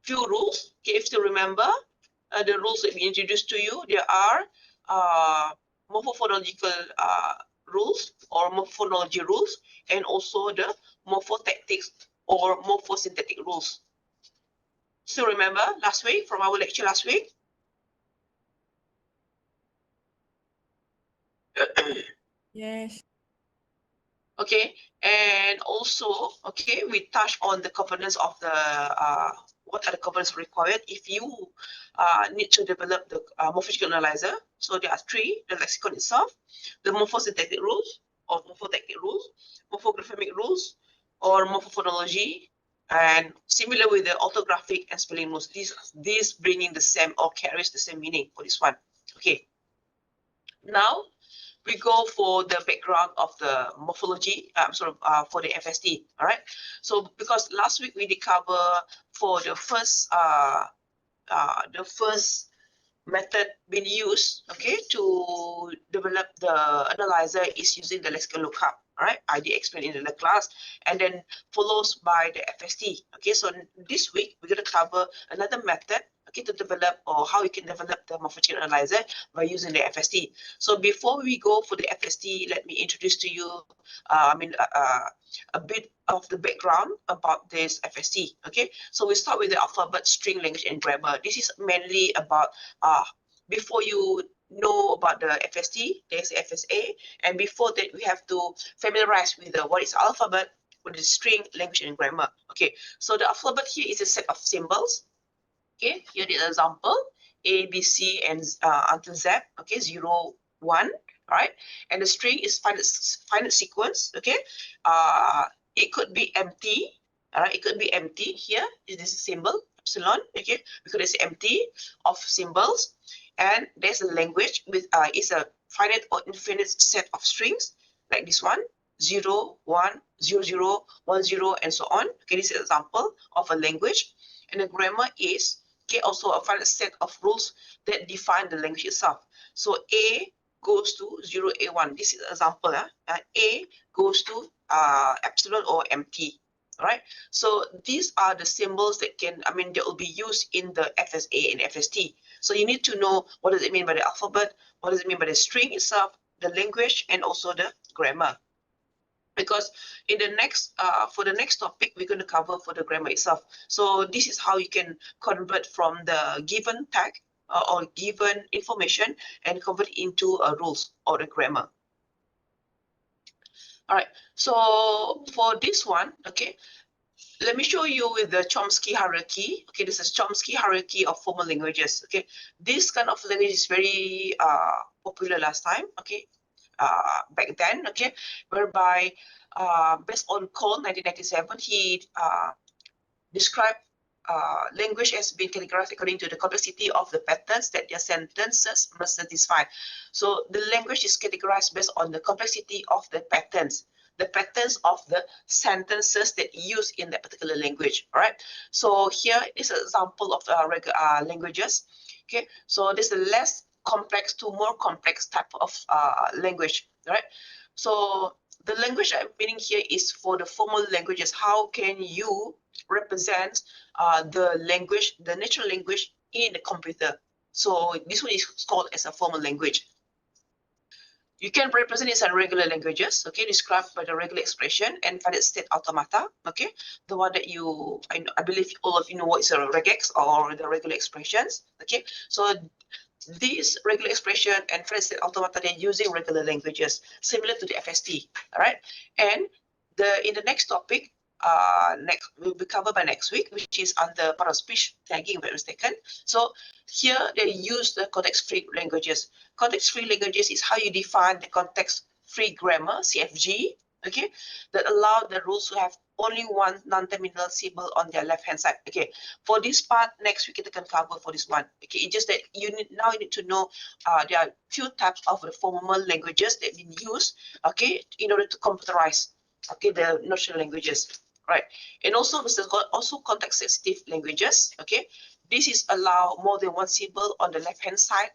few rules. Okay, if you remember the rules that we introduced to you, there are morphophonological rules or morphonology rules, and also the morphotactics or morphosynthetic rules. So remember last week, from our lecture last week? Yes. Okay, and also, okay, we touch on the governance of the what are the governance required if you need to develop the morphological analyzer. So there are three: the lexicon itself, the morphosynthetic rules or morphotactic rules, morphographemic rules, or morphophonology, and similar with the orthographic and spelling rules. These bringing the same or carries the same meaning for this one. Okay. Now we go for the background of the morphology, for the FST, all right? So because last week we did cover for the first method being used, okay, to develop the analyzer is using the lexical lookup, all right? I did explain in the class, and then follows by the FST, okay? So this week we're going to cover another method, okay, to develop or how you can develop the morphological analyzer by using the FST. So before we go for the FST, let me introduce to you, a bit of the background about this FST, okay? So we start with the alphabet, string, language, and grammar. This is mainly about before you know about the FST, there's FSA, and before that we have to familiarize with what is alphabet, what is string, language, and grammar. Okay, so the alphabet here is a set of symbols. Okay, here is an example: A, B, C, and until Z. Okay, 0, 1. All right, and the string is finite sequence. Okay, it could be empty. All right, it could be empty. Here is this symbol epsilon. Okay, because it's empty of symbols, and there's a language with is a finite or infinite set of strings like this one: 0, 1, 0, 0, 1, 0, and so on. Okay, this is an example of a language, and the grammar is, okay, also a finite set of rules that define the language itself. So A goes to 0, A1. This is an example. A goes to epsilon or empty. All right. So these are the symbols that that will be used in the FSA and FST. So you need to know what does it mean by the alphabet, what does it mean by the string itself, the language, and also the grammar. Because in the next for the next topic we're going to cover for the grammar itself. So this is how you can convert from the given tag or given information and convert it into rules or the grammar. All right, so for this one, okay, let me show you with the Chomsky hierarchy. Okay, this is Chomsky hierarchy of formal languages. Okay, this kind of language is very popular last time. Okay, back then. Okay, whereby based on Cole 1997, he described language as being categorized according to the complexity of the patterns that their sentences must satisfy. So the language is categorized based on the complexity of the patterns of the sentences that use in that particular language. All right. So here is an example of languages. Okay. So this is less complex to more complex type of language. Right. So the language I'm meaning here is for the formal languages. How can you represent the language, the natural language in the computer? So this one is called as a formal language. You can represent it as regular languages, okay, described by the regular expression and finite state automata, okay, the one that I believe all of you know what is a regex or the regular expressions, okay. So these regular expression and finite state automata, they're using regular languages similar to the FST, all right. And in the next topic, next will be covered by next week, which is under part of speech tagging, if I'm mistaken. So here they use the context-free languages. Context-free languages is how you define the context-free grammar, CFG, okay, that allow the rules to have only one non-terminal symbol on their left-hand side. Okay, for this part, next week we can cover for this one. Okay, it's just that you need to know there are few types of the formal languages that we use, okay, in order to computerize, okay, the notional languages, right? And also context sensitive languages. Okay, this is allow more than one symbol on the left-hand side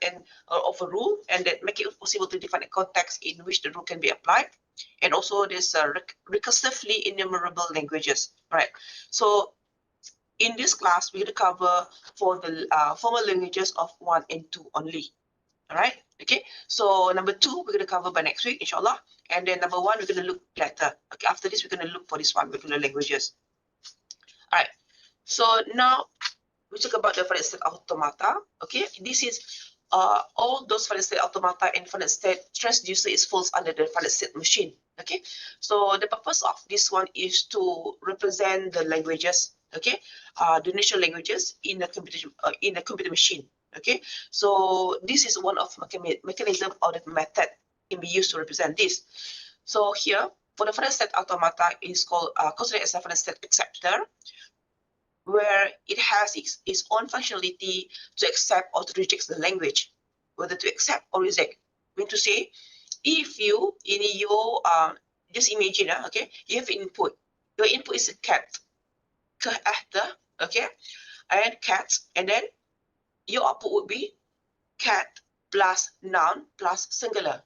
and of a rule, and that make it possible to define a context in which the rule can be applied. And also there's recursively enumerable languages, right? So in this class, we're going to cover for the formal languages of 1 and 2 only. All right. Okay. So number 2, we're going to cover by next week, inshallah. And then number 1, we're going to look later. Okay. After this, we're going to look for this one, regular languages. All right. So now we talk about the finite state automata. Okay. This is all those finite state automata and finite state transducer is falls under the finite state machine. Okay. So the purpose of this one is to represent the languages. Okay. The natural languages in the computer machine. Okay, so this is one of mechanism or the method can be used to represent this. So here for the finite state automata is called considered as a finite state acceptor, where it has its own functionality to accept or to reject the language, whether to accept or reject. Mean to say, if you in your just imagine, okay, you have input. Your input is a cat, okay, and cat, and then your output would be cat plus noun plus singular.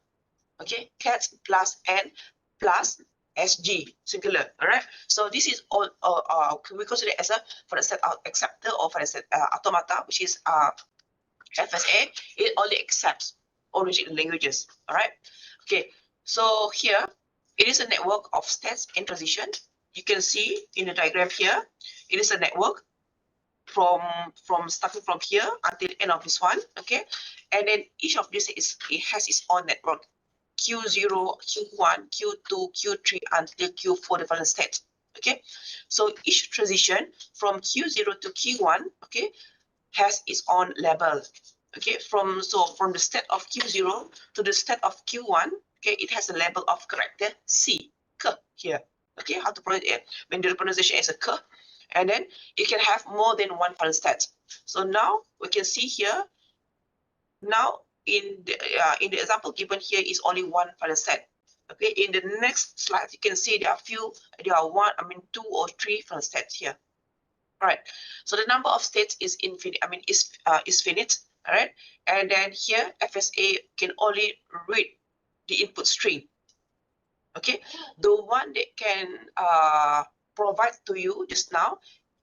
Okay, cat plus n plus sg singular. All right. So this is all we consider as a finite state acceptor or finite state automata, which is FSA. It only accepts original languages. All right. Okay. So here it is a network of states in transition. You can see in the diagram here, it is a network from starting from here until end of this one. Okay, and then each of this has its own network, Q0, Q1, Q2, Q3 until Q4 different states. Okay, so each transition from Q0 to Q1, okay, has its own label. Okay, from the state of Q0 to the state of Q1, okay, it has a label of character C, K here. Okay, how to pronounce it when the pronunciation is a K. And then you can have more than one finite state. So now we can see here. Now in the example given here is only one finite state. Okay. In the next slide, you can see there are two or three finite states here. All right. So the number of states is infinite. Is finite. All right. And then here FSA can only read the input string. Okay. The one that can provide to you just now,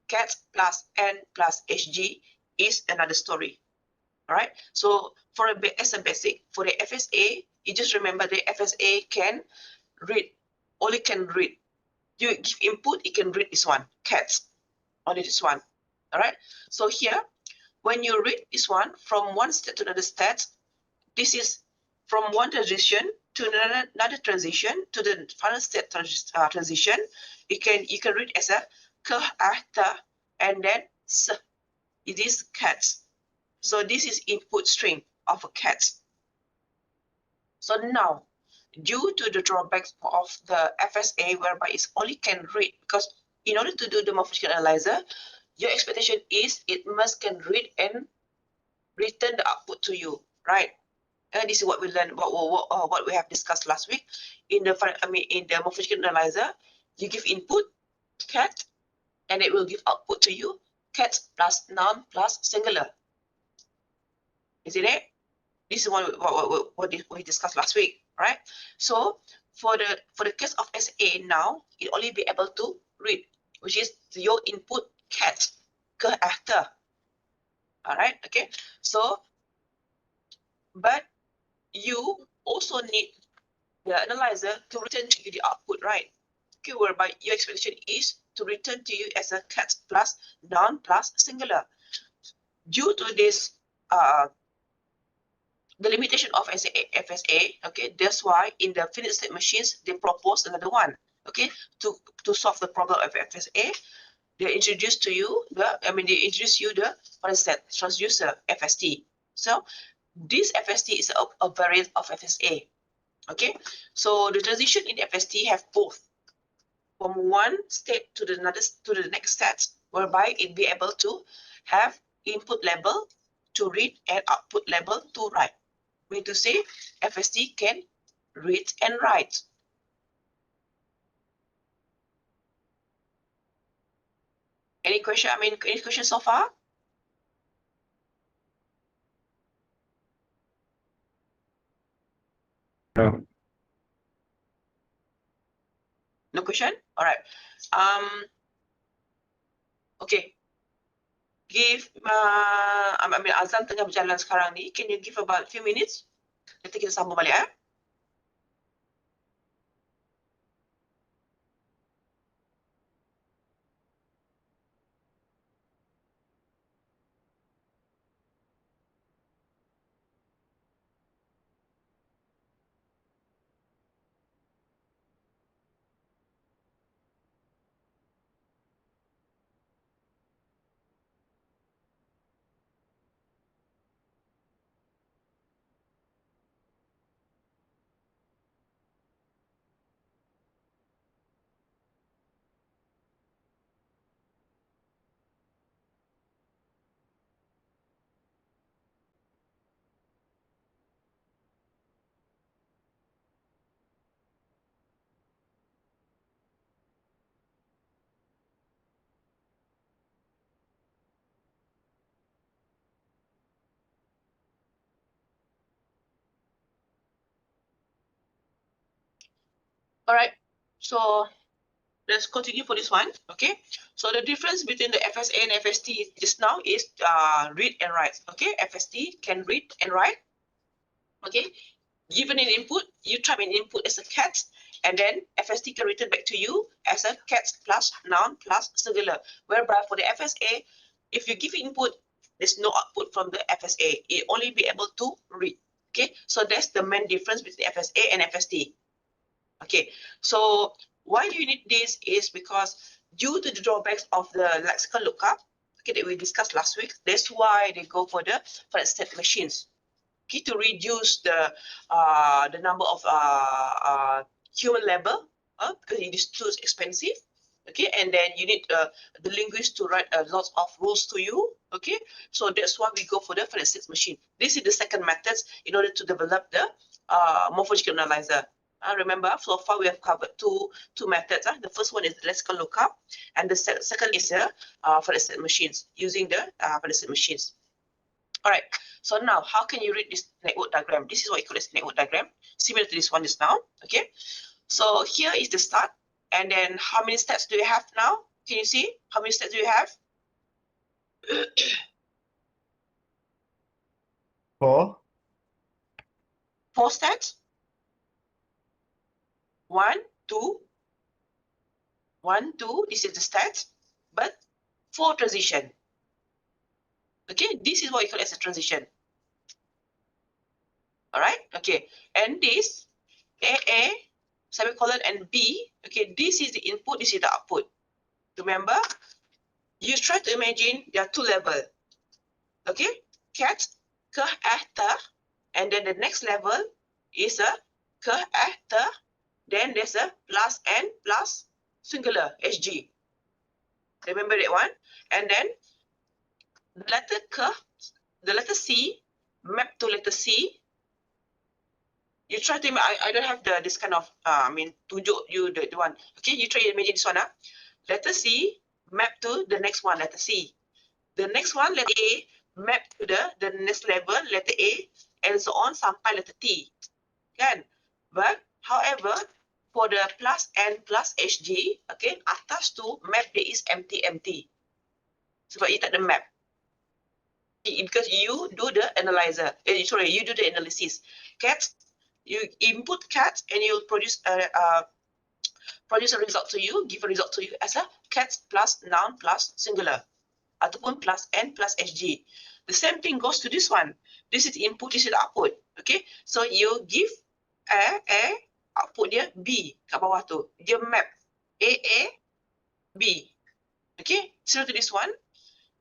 cat plus n plus hg, is another story. All right. So as a basic for the FSA, you just remember the FSA can read, only can read. You give input, it can read this one, cats, only this one. All right. So here, when you read this one from one state to another state, this is from one transition to another transition to the final state transition. You can read as a ta, and then s. It is cats. So this is input string of a cat. So now, due to the drawbacks of the FSA, whereby it only can read, because in order to do the morphological analyzer, your expectation is it must can read and return the output to you, right? And this is what we learned, what we have discussed last week. In the morphological analyzer, you give input cat, and it will give output to you cat plus noun plus singular. Is it it? This is what we discussed last week, right? So for the case of SA now, it only be able to read, which is your input cat ke after. All right, okay. So, but you also need the analyzer to return to you the output, right? Okay, whereby your expectation is to return to you as a cat plus noun plus singular. Due to this the limitation of FSA, okay, that's why in the finite state machines they propose another one, okay, to solve the problem of FSA. They introduce you the finite state transducer FST. So this FST is a variant of FSA. Okay, so the transition in FST have both from one state to the next state, whereby it be able to have input label to read and output label to write. Mean to say FST can read and write. Any question? Any questions so far? No. No question? All right. Okay. give, I mean azan tengah berjalan sekarang ni. Can you give about few minutes? Nanti kita sambung balik Alright, so let's continue for this one. Okay, so the difference between the FSA and FST just now is read and write. Okay, FST can read and write. Okay, given an input, you type an input as a cat, and then FST can return back to you as a cat plus noun plus singular. Whereby for the FSA, if you give input, there's no output from the FSA. It only be able to read. Okay, so that's the main difference between FSA and FST. Okay, so why do you need this is because due to the drawbacks of the lexical lookup, okay, that we discussed last week, that's why they go for the finite state machines. Okay, to reduce the number of human labor, because it is too expensive. Okay, and then you need the linguist to write a lot of rules to you. Okay, so that's why we go for the finite state machine. This is the second method in order to develop the morphological analyzer. Remember, so far we have covered two methods. The first one is the lexical lookup, and the second is the finite state machines, using the finite state machines. All right, so now how can you read this network diagram? This is what you call as network diagram, similar to this one just now. Okay, so here is the start, and then how many steps do you have now? Can you see how many steps do you have? 4. 4 steps. 1, 2. 1, 2. This is the steps, but 4 transition. Okay, this is what you call as a transition. All right, okay, and this AA, semicolon, and B, okay, this is the input, this is the output. Remember, you try to imagine there are 2 levels. Okay, cat, ke, ter, and then the next level is a ke, ter, then there's a plus n plus singular, HG. Remember that one? And then the letter ke, the letter C, map to letter C. You try to, I don't have this kind of, tunjuk you the one. Okay, you try to imagine this one. Letter C, map to the next one, letter C. The next one, letter A, map to the next level, letter A, and so on sampai letter T. Kan? But, however, for the plus N plus HG, okay, atas tu map dia is empty. Sebab you tak ada map. Because you do the analyzer. You do the analysis. Cat, you input cat and you'll produce a result to you, give a result to you as a cat plus noun plus singular. Ataupun plus N plus HG. The same thing goes to this one. This is input, this is output. Okay, so you give A, output dia B kat bawah tu. Dia map A, B. Okay, similar to this one.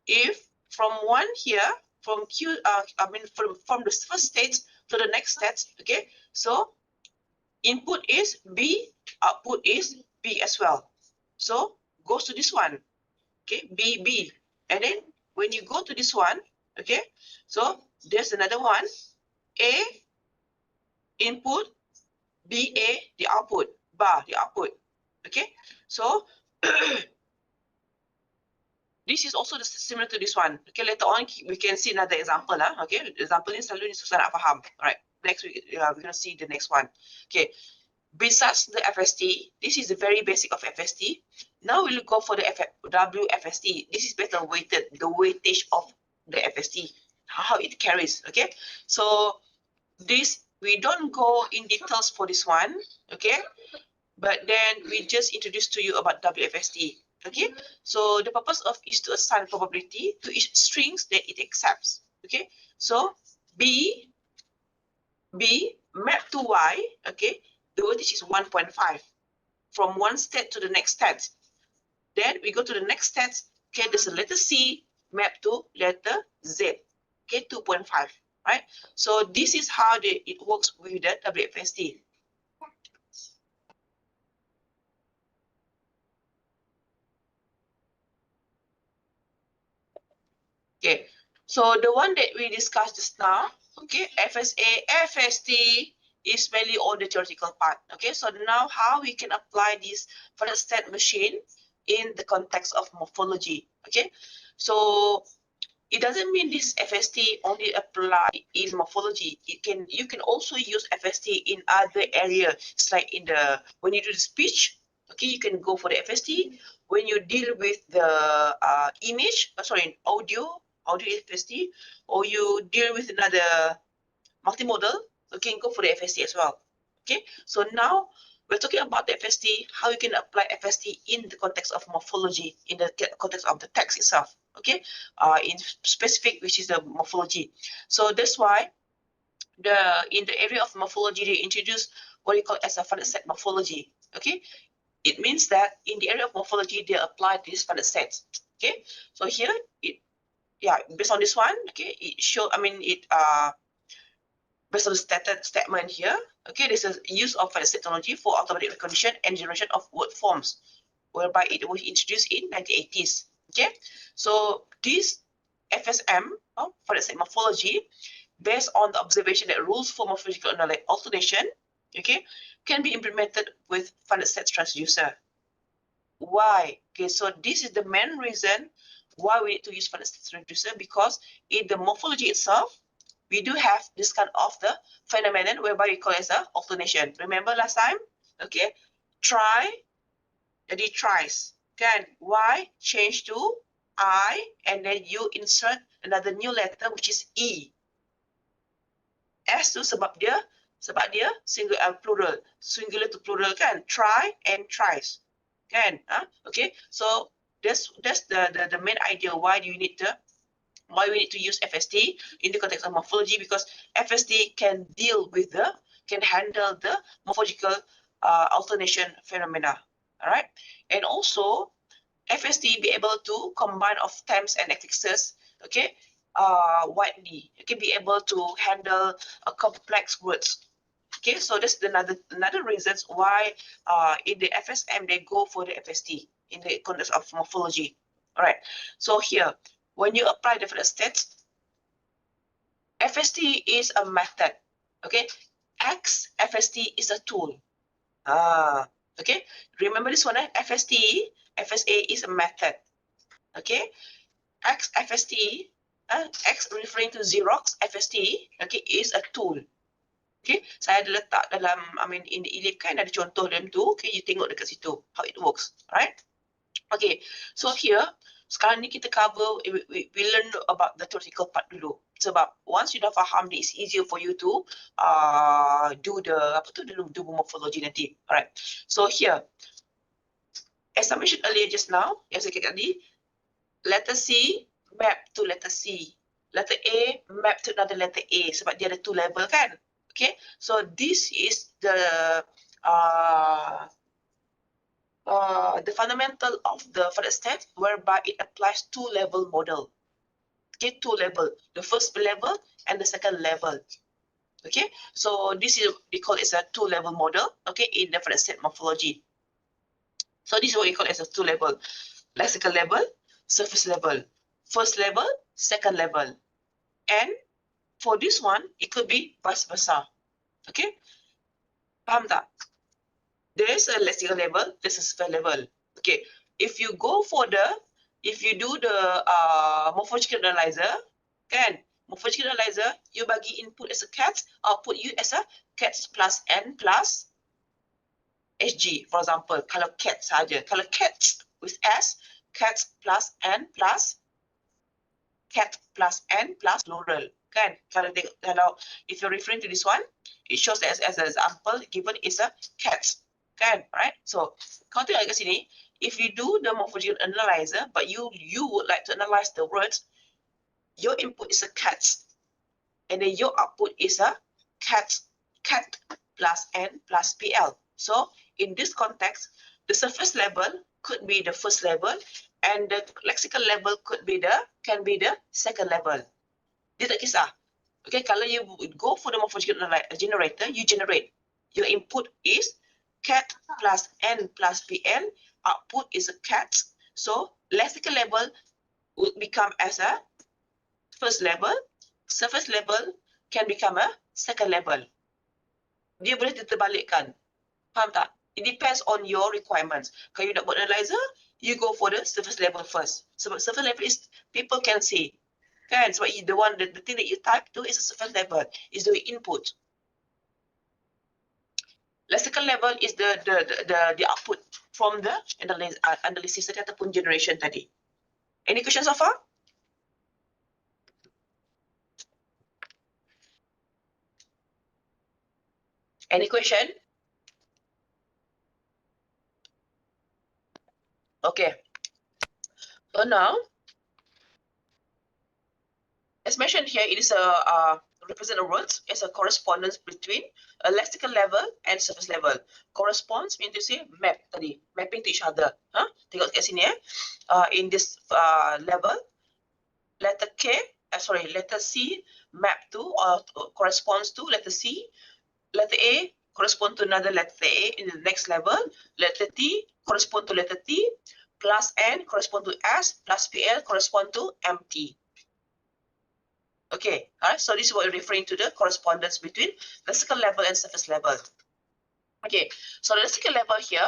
If from one here, from Q, from the first state to the next state, okay, so input is B, output is B as well. So goes to this one. Okay, B. And then when you go to this one, okay, so there's another one, A, input, BA, the output, bar, the output. Okay, so this is also similar to this one. Okay, later on we can see another example. Okay, example ni selalu ni susah nak faham. Alright, next week we're going to see the next one. Okay, Besides the FST, this is the very basic of FST. Now we'll go for the WFST. This is better weighted, the weightage of the FST, how it carries. Okay, so this we don't go in details for this one. Okay, but then we just introduce to you about WFST. Okay, so the purpose of is to assign probability to each strings that it accepts. Okay, so B map to Y. Okay, the weightage is 1.5 from one state to the next state. Then we go to the next state. Okay, there's a letter C map to letter Z. Okay, 2.5. Right. So this is how it works with the WFST. Okay, so the one that we discussed just now, okay, FSA, FST is mainly on the theoretical part. Okay, so now how we can apply this for the state machine in the context of morphology. Okay, so it doesn't mean this FST only apply in morphology. You can also use FST in other areas. It's like in the when you do the speech, okay, you can go for the FST. When you deal with the audio FST, or you deal with another multimodal, you can go for the FST as well. Okay, so now we're talking about the FST, how you can apply FST in the context of morphology, in the context of the text itself. Okay, in specific, which is the morphology. So that's why in the area of morphology, they introduce what you call as a finite set morphology. Okay, it means that in the area of morphology, they apply these finite sets. Okay, so here based on this one, okay, based on the statement here, okay, this is use of finite set technology for automatic recognition and generation of word forms, whereby it was introduced in 1980s. Okay, so this FSM, finite set morphology, based on the observation that rules for morphological alternation, okay, can be implemented with finite set transducer. Why? Okay, so this is the main reason why we need to use finite set transducer, because in the morphology itself, we do have this kind of the phenomenon whereby we call it as a alternation. Remember last time? Okay, try, jadi tries. Can Y change to I, and then you insert another new letter which is E. S tu sebab dia singular to plural kan, try and tries kan. Okay, so that's the main idea why we need to use FST in the context of morphology, because FST can handle the morphological alternation phenomena. All right, and also FST be able to combine of terms and affixes, okay, widely. It can be able to handle complex words. Okay, so that's another reasons why in the FSM they go for the FST in the context of morphology. All right, so here when you apply different states, FST is a method. Okay, FST is a tool. Okay, remember this one, FSA is a method. Okay, FST, X referring to Xerox, FST, okay, is a tool. Okay, saya ada letak dalam, in the e-lib kan ada contoh dalam tu. Okay, you tengok dekat situ how it works, right? Okay, so here sekarang ni kita cover, we learn about the theoretical part dulu. Sebab once you dah faham, it's easier for you to do the morphology nanti. Alright, so here, as I mentioned earlier just now, yang saya kata tadi, letter C map to letter C, letter A map to another letter A, sebab dia ada two level kan. Okay, so this is the fundamental of the finite set, whereby it applies two-level model. Okay, two level, the first level and the second level. Okay, so this is, we call it a two-level model. Okay, in the finite set morphology. So this is what we call as a two-level: lexical level, surface level, first level, second level. And for this one, it could be vice versa. Okay, paham tak? There's a lexical level, there's a surface level. Okay, if you do the morphological analyzer, kan? Morphological analyzer, you bagi input as a cat, output you as a cats plus n plus SG, for example, kalau cat saja. Kalau cats with S, cats plus N plus cat plus N plus plural. Kan? Kalau if you're referring to this one, it shows as an example given is a cat. Kan? Right? So, kau tengok kat sini, if you do the morphological analyzer, but you would like to analyze the words, your input is a cat, and then your output is a cat plus N plus PL. So, in this context, the surface level could be the first level, and the lexical level can be the second level. Dia tak kisah. Okay, kalau you go for the morphological generator, you generate. Your input is cat plus N plus PL. Output is a cat. So, lexical level would become as a first level. Surface level can become a second level. Dia boleh diterbalikkan. Faham tak? It depends on your requirements. Kalau you nak buat analyzer, you go for the surface level first. Sebab surface level is people can see. Kan? Sebab the thing that you type to is a surface level, is the input. Lexical level is the output from the analysis tadi ataupun generation tadi. Any questions so far? Any question? Okay. So now, as mentioned here, it is a represent words as a correspondence between a lexical level and surface level. Corresponds means to say map tadi, mapping to each other. Tengok kat sini in this level, letter C map to or corresponds to letter C. Letter A correspond to another letter A in the next level. Letter T correspond to letter T. Plus N correspond to S. Plus PL correspond to MT. Okay, all right, so this is what we're referring to the correspondence between lexical level and surface level. Okay, so the lexical level here,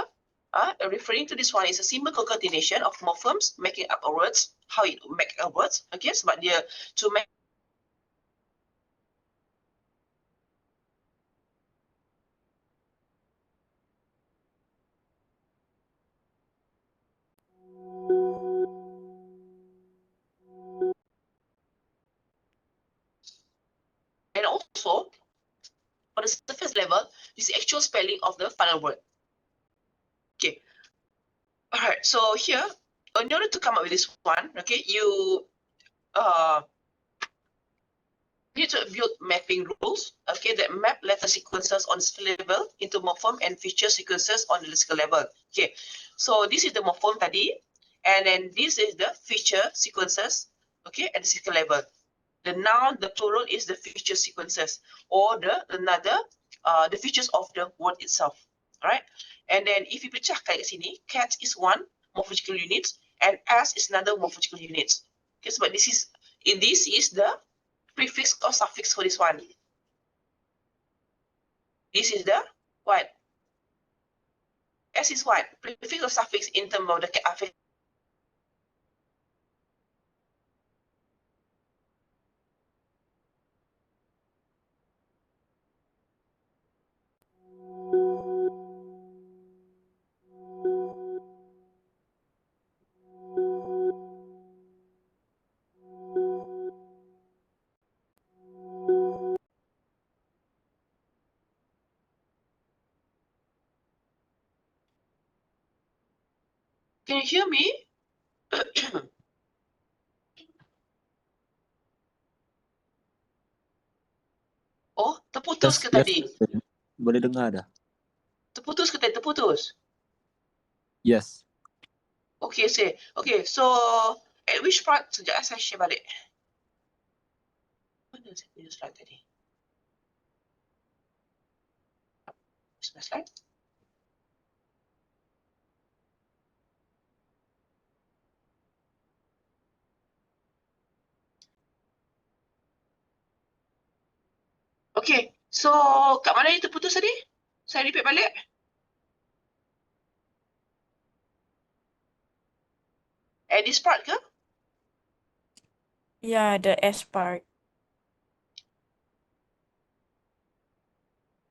referring to this one is a simple concatenation of morphemes making up a words, how it make a words. Okay, so but here to make and also for the surface level, this is the actual spelling of the final word. Okay, all right, so here, in order to come up with this one, okay, you need to build mapping rules, okay, that map letter sequences on the level into morpheme and feature sequences on the lexical level. Okay, so this is the morpheme tadi, and then this is the feature sequences, okay, at the lexical level. The noun, the plural is the feature sequences, or the features of the word itself. All right, and then if you pecahkan kat sini, cat is one morphological unit, and S is another morphological unit. Okay, so but this is the prefix or suffix for this one. This is the what? S is what? Prefix or suffix in terms of the affix. Can you hear me? Oh, terputus ke tadi? Boleh dengar dah. Terputus ke tadi? Terputus? Yes. Okay, so at which part? Sekejap saya share balik. Mana saya punya slide tadi? Slide. Okay, so kat mana yang terputus tadi? Saya repeat balik. At this part ke? Yeah, the S part.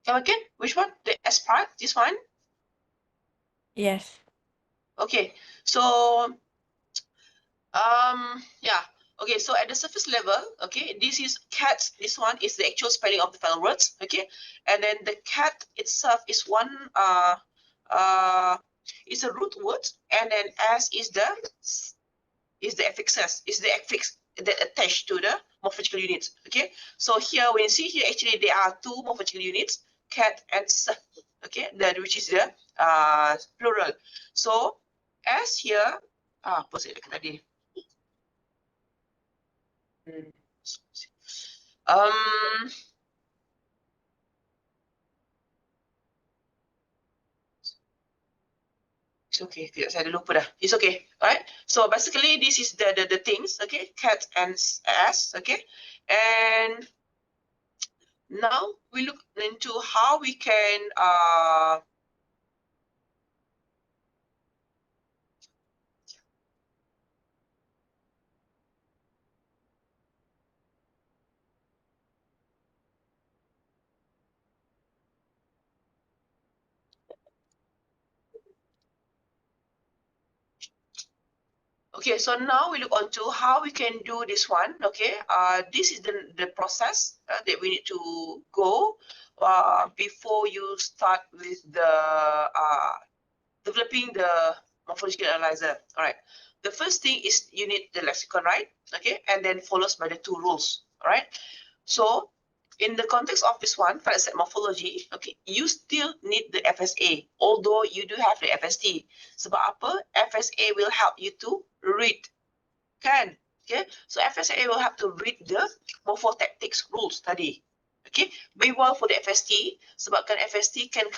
Come again? Which one? The S part? This one? Yes. Okay, so yeah. Okay, so at the surface level, okay, this is cat. This one is the actual spelling of the final words. Okay, and then the cat itself is one is a root word, and then as is the affixes, is the affix that attached to the morphological units. Okay, so here when you see here, actually there are two morphological units, cat and s. Okay, that which is the plural. So as here, apa saya dekat tadi? It's okay. Tidak, saya dah lupa dah. It's okay. Alright. So basically, this is the things. Okay, cat and s. Okay, and now we look into how we can okay, so now we look on to how we can do this one. Okay, this is the process that we need to go before you start with the developing the morphological analyzer. All right. The first thing is you need the lexicon, right? Okay, and then follows by the two rules. All right. So in the context of this one, for example, morphology, okay, you still need the FSA, although you do have the FST. Sebab apa? FSA will help you to read. Kan? Okay, so FSA will have to read the morphotactics rules tadi. Okay, meanwhile for the FST, sebabkan FST can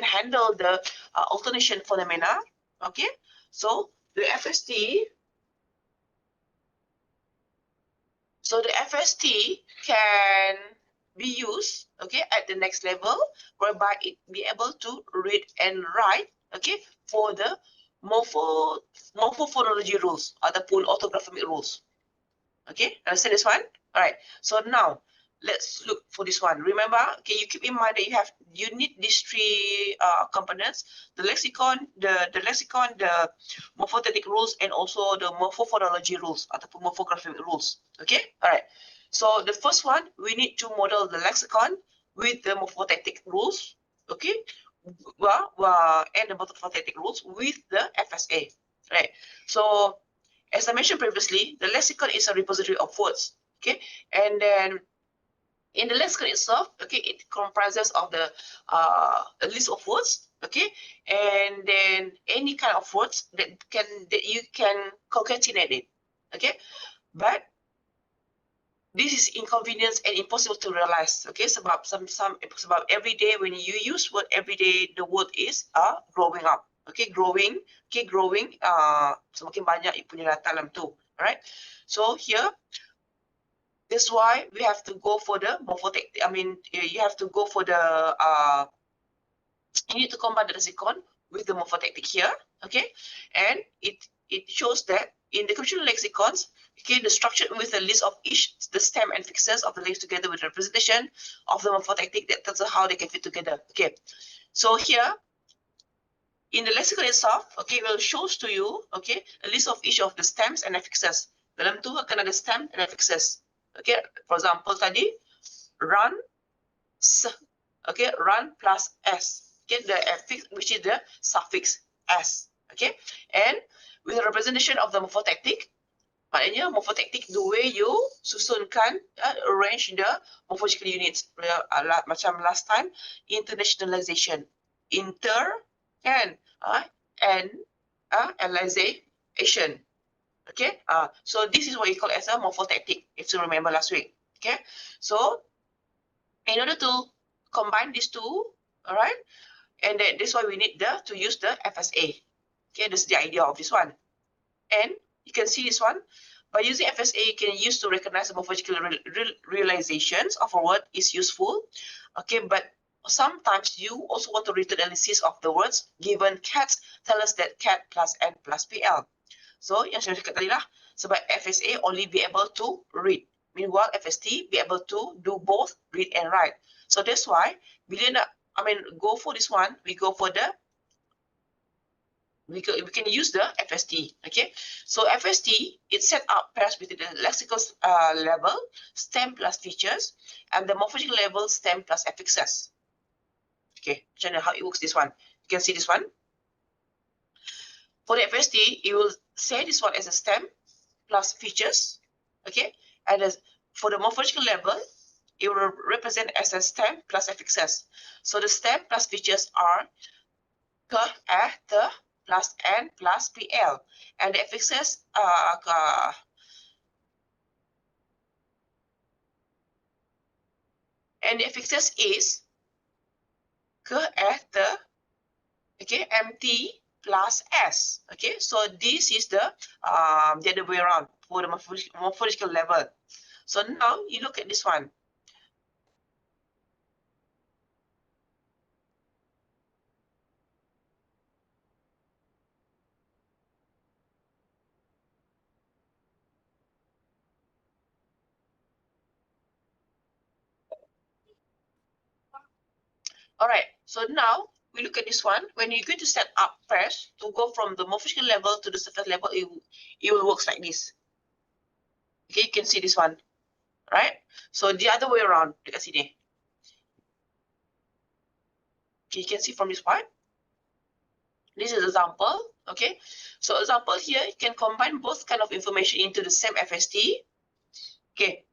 handle the alternation phenomena. Okay, so the FST can be used, okay, at the next level, whereby it be able to read and write, okay, for the morphophonology rules ataupun orthographic rules. Okay, understand this one? All right. So now let's look for this one. Remember, okay, you keep in mind that you need these three components: the lexicon, the morphothetic rules, and also the morphophonology rules ataupun morphographic rules. Okay, all right. So the first one, we need to model the lexicon with the morphothetic rules. Okay, and the morphothetic rules with the FSA. Right. So as I mentioned previously, the lexicon is a repository of words. Okay, and then in the lexicon itself, okay, it comprises of the a list of words, okay, and then any kind of words that you can concatenate it, okay, but this is inconvenience and impossible to realize, okay, sebab every day when you use word every day, the word is growing up, okay, growing, semakin banyak you punya data dalam tu. Alright, so here that's why we have to go for the morphotactic. I mean, you have to go for the you need to combine the lexicon with the morphotactic here, okay, and it shows that in the conventional lexicons, okay, the structure with a list of each the stem and fixes of the links together with representation of the morphotactic that tells us how they can fit together. Okay, so here in the lexicon itself, okay, it will shows to you, okay, a list of each of the stems and affixes. Dalam tu akan ada stem and affixes. Okay, for example tadi run, okay, run plus s. Okay, the affix which is the suffix s. Okay, and with the representation of the morphotactic, maknanya morphotactic the way you susunkan, arrange the morphological units, macam last time internationalization, and analyzation. Okay, so this is what you call as a morphotactic, if you remember last week. Okay, so in order to combine these two, all right, and then this is why we need to use the FSA. Okay, this is the idea of this one, and you can see this one. By using FSA, you can use to recognize the morphological realizations of a word is useful. Okay, but sometimes you also want to read the analysis of the words given cat tell us that cat plus n plus pl. So yang saya cakap tadi lah, sebab FSA only be able to read, meanwhile FST be able to do both read and write. So that's why bila nak, go for this one, we go for the we can use the FST. Okay, so FST, it set up pairs between the lexical level, stem plus features, and the morphological level, stem plus affixes. Okay, how it works, this one. You can see this one. For the FST, you will say this one as a stem plus features. Okay, and as for the morphological level, it will represent as a stem plus affixes. So the stem plus features are ke, te, plus n plus pl, and the affixes is ke, te, okay, mt plus s. Okay, so this is the other way around for the morphological level. So now you look at this one. All right, so now we look at this one. When you're going to set up pairs to go from the morphological level to the surface level, it will work like this. Okay, you can see this one, right? So the other way around, dekat sini. Okay, you can see from this part. This is example. Okay, so example here, you can combine both kind of information into the same FST. Okay,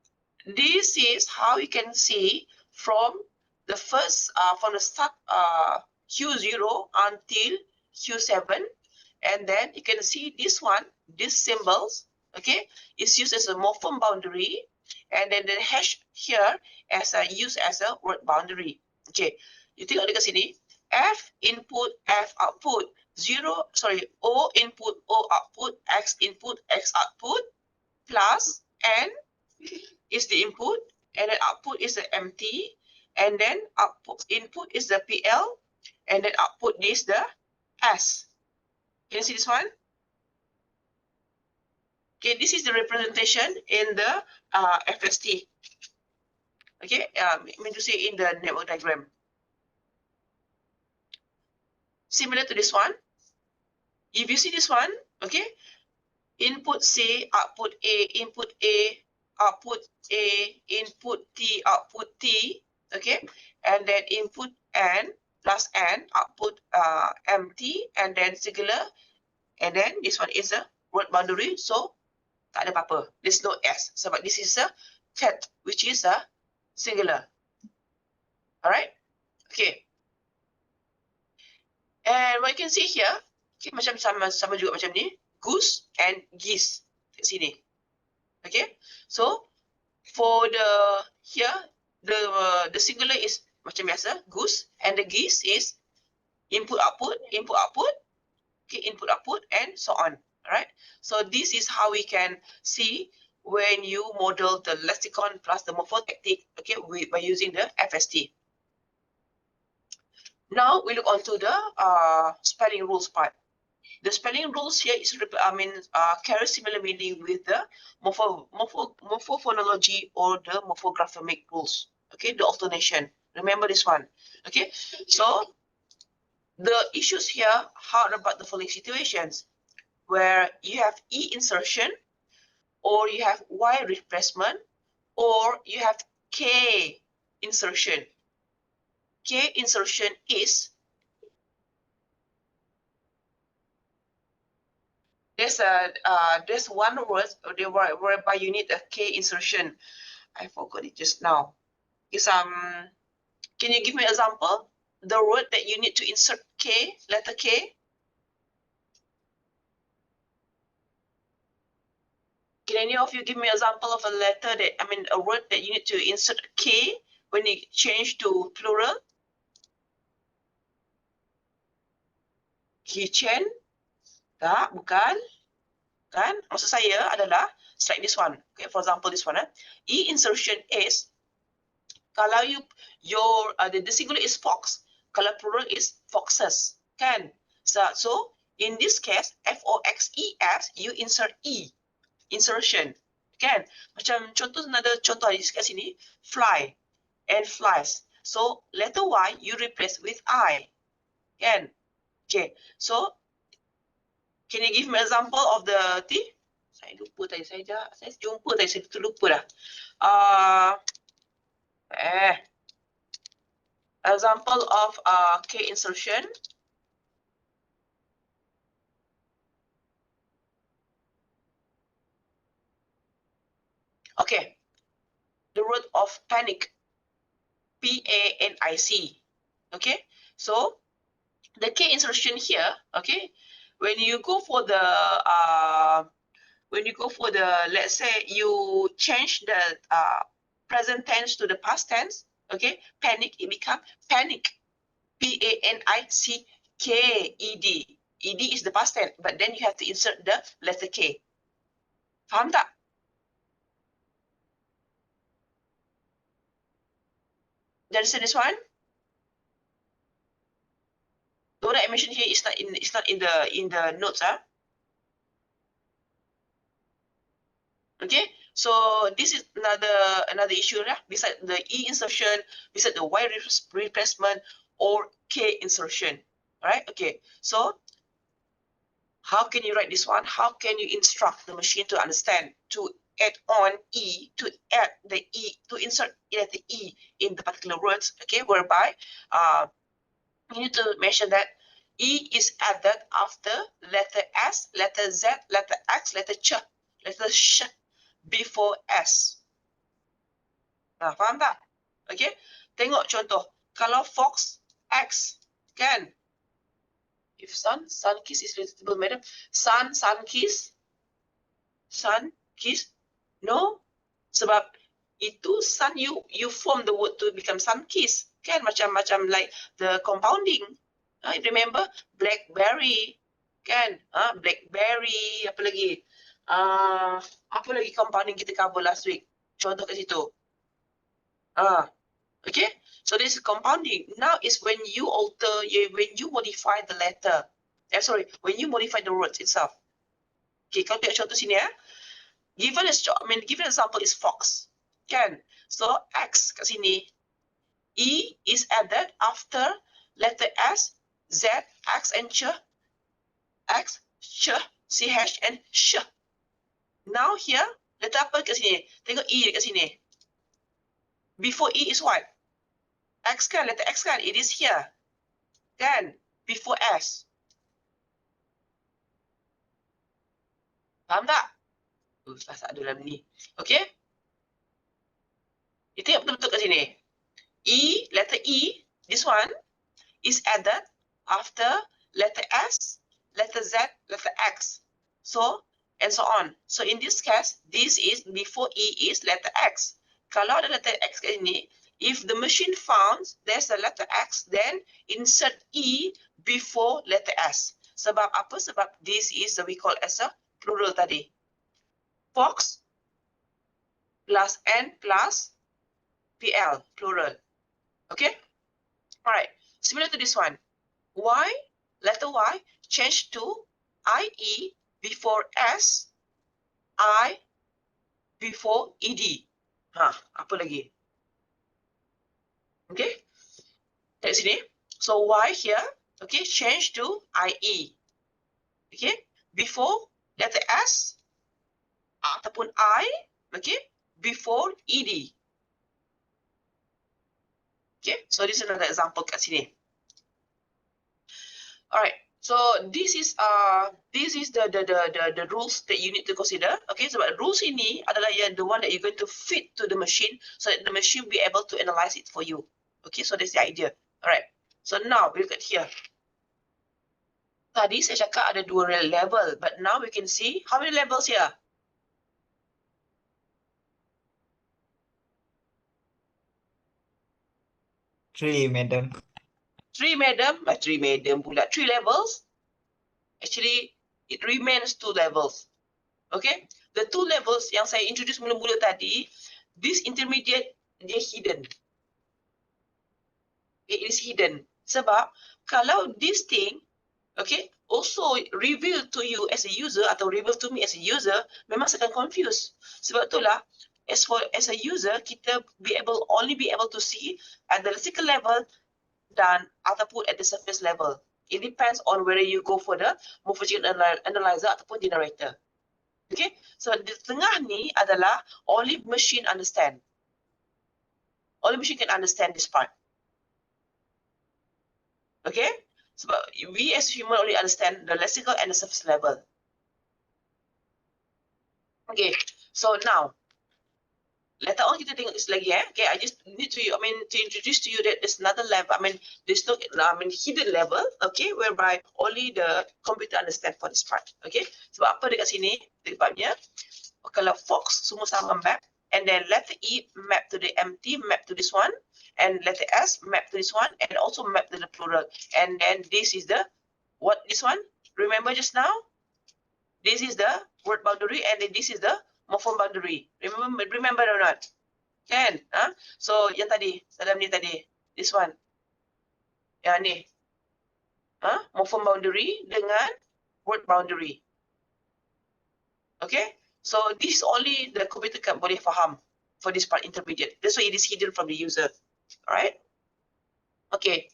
this is how you can see from the first, from the start Q0 until Q7, and then you can see this one, these symbols, okay, is used as a morpheme boundary, and then the hash here as a used as a word boundary. Okay, you tengok dekat sini, F input, F output, O input, O output, X input, X output, plus N is the input, and then output is the MT, and then output input is the PL, and then output is the S. Can you see this one? Okay, this is the representation in the FST. Okay, I mean to say in the network diagram. Similar to this one, if you see this one, okay, input C, output A, input A, output A, input T, output T, okay, and then input N plus N, output MT, and then singular, and then this one is a word boundary, so tak ada apa-apa. There's no S, sebab this is a cat, which is a singular. Alright, okay. And what you can see here, okay, macam sama juga macam ni, goose and geese kat sini. Okay, so for the here the singular is macam biasa goose, and the geese is input output, okay, input output, and so on. All right, so this is how we can see when you model the lexicon plus the morphotactic, okay, by using the FST. Now we look onto the spelling rules part. The spelling rules here is carry similar meaning with the morphophonology or the morphographic rules. Okay, the alternation. Remember this one. Okay, so the issues here are about the following situations where you have E insertion, or you have Y replacement, or you have K insertion. K insertion is there's one word whereby you need a K insertion. I forgot it just now. Is can you give me an example? The word that you need to insert K, letter K. Can any of you give me an example of a letter that, a word that you need to insert K when you change to plural? Kitchen? Tak, bukan. Kan? Maksud saya adalah like this one. Okay, for example, this one. E insertion is, kalau the singular is fox, kalau plural is foxes. Kan? So in this case, F-O-X-E-S, you insert E. Insertion. Kan? Macam contoh kat sini, fly and flies. So letter Y you replace with I. Kan? Okay. So Can you give me example of the T? Saya lupa tadi, saya jumpa tadi, saya terlupa dah. Example of K insertion. Okay, the root of panic, P-A-N-I-C. Okay, so the K insertion here, okay, when you go for the let's say you change the present tense to the past tense, okay, panic, it become panic, P-A-N-I-C-K-E-D. E-D is the past tense, but then you have to insert the letter K. Faham tak? Do you understand this one? The one I mentioned here is not in the notes, Okay, so this is another issue, beside the E insertion, beside the Y replacement, or K insertion. All right, okay, so how can you write this one? How can you instruct the machine to understand to add on E, to add the E, to insert the E in the particular words, okay, whereby you need to mention that E is added after letter S, letter Z, letter X, letter Ch, letter Sh, before S. Nah, faham tak? Okay, tengok contoh. Kalau Fox X, kan? If sun kiss is readable, madam. Sun kiss. Sun kiss. No. Sebab itu sun, you form the word to become sun kiss. Kan? Macam like the compounding. Remember? Blackberry. Kan? Blackberry. Apa lagi? Apa lagi compounding kita cover last week? Contoh kat situ. Okay, so this is compounding. Now is when you when you modify the letter. When you modify the words itself. Okay, kalau tengok contoh sini given example is fox. Kan? So X kat sini, E is added after letter S, Z, X and Ch. X, Ch, CH and Sh. Now here, letter apa kat sini? Tengok E kat sini. Before E is what? X kan, letter X kan, it is here. Kan, before S. Faham tak? Tak ada dalam ni. Okay? Kita tengok betul-betul kat sini. E, letter E, this one, is added after letter S, letter Z, letter X. So, and so on. So, in this case, this is before E is letter X. Kalau ada letter X kat sini, if the machine finds there's a letter X, then insert E before letter S. Sebab apa? Sebab this is we call as a plural tadi. Fox plus N plus PL, plural. Okay? Alright. Similar to this one. Y, letter Y, change to IE before S, I before ED. Apa lagi? Okay, dari sini. So Y here, okay, change to IE. Okay, before letter S ataupun I, okay, before ED. Okay, so this is another example kat sini. Alright, so this is the rules that you need to consider. Okay, so rules ini adalah the one that you're going to feed to the machine so that the machine will be able to analyze it for you. Okay, so that's the idea. Alright, so now we look at here. Tadi saya cakap ada 2 level, but now we can see how many levels here? Three, madam. 3, madam. 3, madam pula. 3 levels. Actually, it remains 2 levels. Okay, the 2 levels yang saya introduce mula-mula tadi, this intermediate, dia hidden. It is hidden. Sebab kalau this thing, okay, also reveal to you as a user atau reveal to me as a user, memang saya akan confuse. Sebab itulah, as a user, kita only be able to see at the lexical level dan ataupun at the surface level. It depends on whether you go for the morphological analyzer ataupun generator. Okay, so di tengah ni adalah only machine understand. Only machine can understand this part. Okay, sebab we as human only understand the lexical and the surface level. Okay, so now later on kita tengok this lagi Okay, I just need to introduce to you that there's another level. There's no hidden level. Okay, whereby only the computer understand for this part. Okay, sebab apa dekat sini? Sebabnya kalau Fox semua sama map, and then letter E map to the empty, map to this one, and letter S map to this one, and also map to the plural. And then this is the what this one? Remember just now? This is the word boundary, and then this is the morpheme boundary. Remember or not? Kan? So yang tadi, dalam ni tadi, this one. Yang ni. Morpheme boundary dengan word boundary. Okay? So this is only the computer can boleh faham for this part intermediate. That's why it is hidden from the user. Alright? Okay.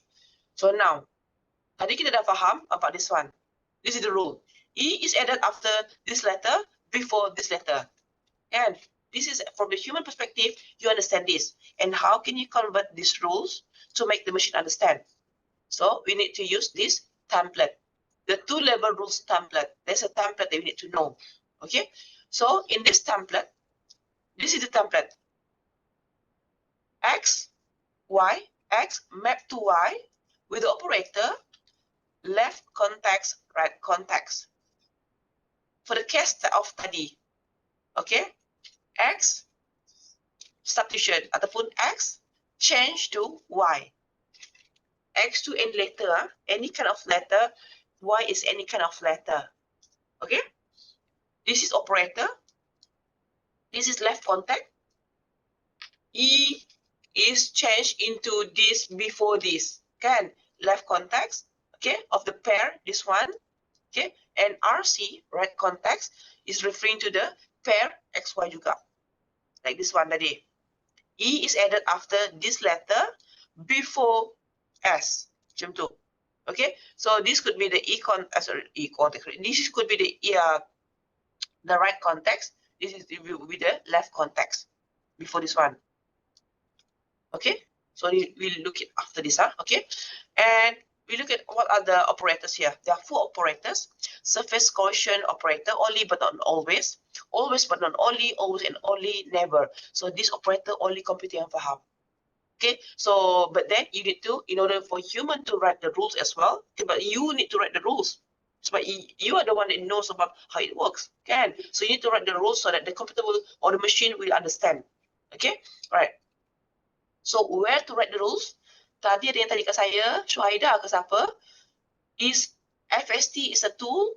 So now, tadi kita dah faham about this one. This is the rule. E is added after this letter, before this letter. And this is from the human perspective, you understand this. And how can you convert these rules to make the machine understand? So we need to use this template. The two-level rules template. There's a template that we need to know. Okay? So in this template, this is the template. X, Y, X map to Y with the operator left context, right context. For the case of tadi, okay, X substitution ataupun X change to Y. X to any letter, any kind of letter, Y is any kind of letter. Okay? This is operator. This is left contact. E is changed into this before this. Kan? Left context, okay, of the pair, this one. Okay? And RC, right context, is referring to the pair XY juga. Like this one tadi. E is added after this letter before S. Macam tu. Okay? So this could be the context. This could be the right context. This is with the left context before this one. Okay, so we'll look at after this, okay, and we look at what are the operators here. There are four operators: surface cohesion operator, only but not always, always but not only, always and only, never. So this operator only computer yang faham. Okay, so but then you need to, in order for human to write the rules as well, okay, but you need to write the rules. So you are the one that knows about how it works, kan? So you need to write the rules so that the computer will, or the machine will understand. Okay, all right. So where to write the rules? Tadi ada yang tadi kat saya, Syuhaida ke siapa? Is FST is a tool?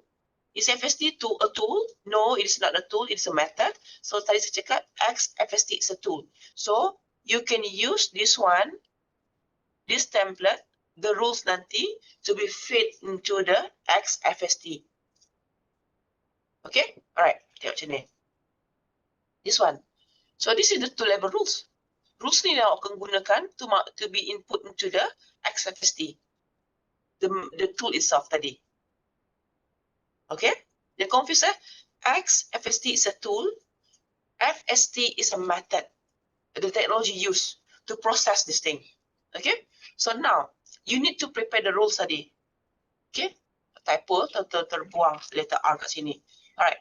Is FST a tool? No, it is not a tool. It's a method. So tadi saya cakap X FST is a tool. So you can use this one, this template, the rules nanti to be fit into the X FST. Okay, all right. Tengok macam ni. This one. So this is the two-level rules. Rules ni yang akan gunakan to be input into the X FST. The tool itself tadi. Okay, the confused X FST is a tool. FST is a method. The technology used to process this thing. Okay, so now you need to prepare the rules tadi. Okay, typo terbuang letter R kat sini. Alright,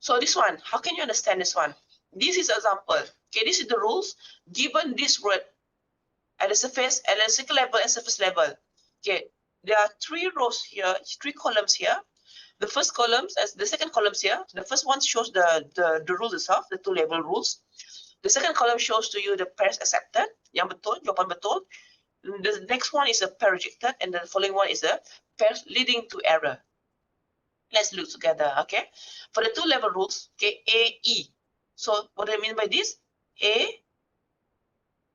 so this one, how can you understand this one? This is example. Okay, this is the rules given this word at the surface, at the circle level and surface level. Okay, there are three rows here, three columns here. The first columns, as the second columns here, the first one shows the rules itself, the two-level rules. The second column shows to you the pairs accepted, yang betul, jawapan betul. The next one is a pair rejected, and the following one is a pairs leading to error. Let's look together, okay? For the two-level rules, okay, A, E. So what do I mean by this? A,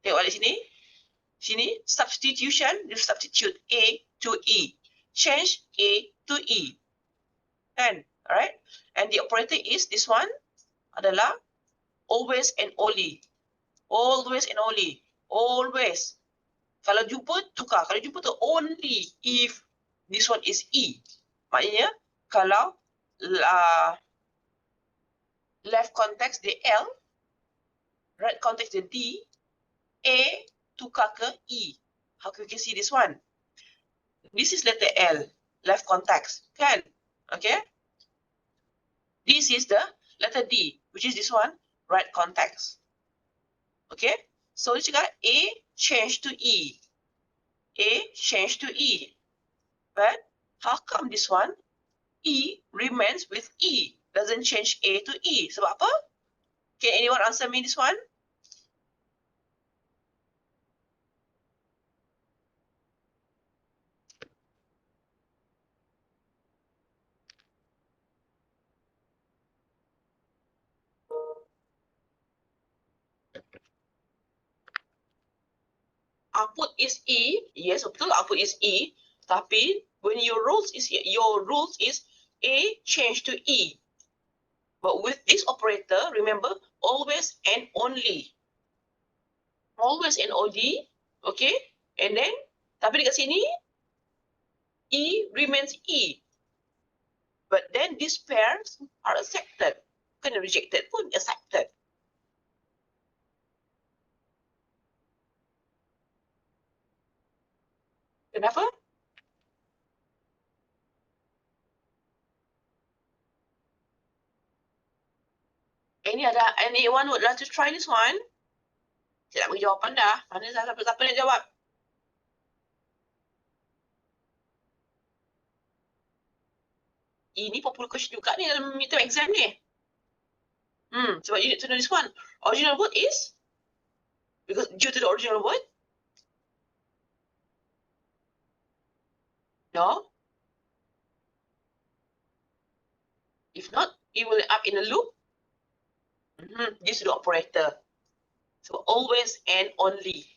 tengok di sini. Sini, substitution, you substitute A to E. Change A to E. And, alright? And the operator is, this one adalah always and only. Always and only. Always. Kalau jumpa, tukar. Kalau jumpa tu only if this one is E. Maknanya, kalau left context dia L, right context dia D, A tukar ke E. How can we see this one? This is letter L, left context, kan? Okay. This is the letter D, which is this one, right context. Okay. So dia cakap A change to E. A change to E. But how come this one E remains with E, doesn't change A to E? Sebab apa? Can anyone answer me this one? Output is E. Yes, betul, output is E. Tapi when your rules is A change to E. But with this operator, remember, always and only. Always and only. Okay. And then, tapi dekat sini, E remains E. But then these pairs are accepted. Bukan rejected pun, accepted. Kenapa? Anyone would like to try this one? Saya nak bagi jawapan dah. Mana siapa nak jawab? Ini popular question juga ni dalam midterm exam ni. Sebab you need to know this one. Original word is? Because due to the original word? No. If not, it will end up in a loop. Due to the operator. So always and only.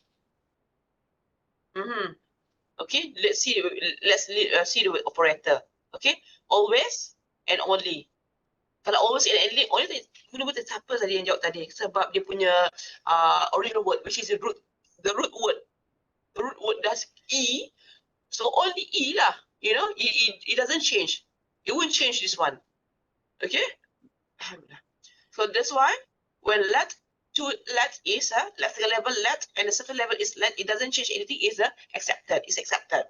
Okay, let's see the word operator. Okay, always and only. Kalau always and only guna betul siapa tadi yang jawab tadi? Sebab dia punya original word, which is the root word. The root word does E, so only E lah. You know, it doesn't change. It won't change this one. Okay. So that's why when let is let second level let and the second level is let, it doesn't change anything, is accepted. It's accepted.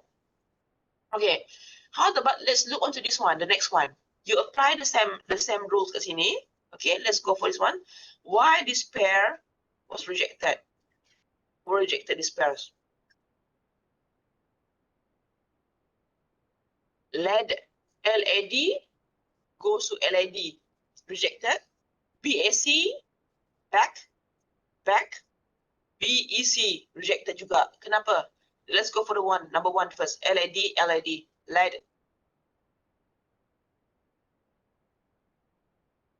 Okay. How about let's look onto this one, the next one. You apply the same rules kat sini. Okay, let's go for this one. Why this pair was rejected? Who rejected these pairs? LAD goes to LAD, rejected. BAC, back, BEC, rejected juga. Kenapa? Let's go for the number one first. LAD.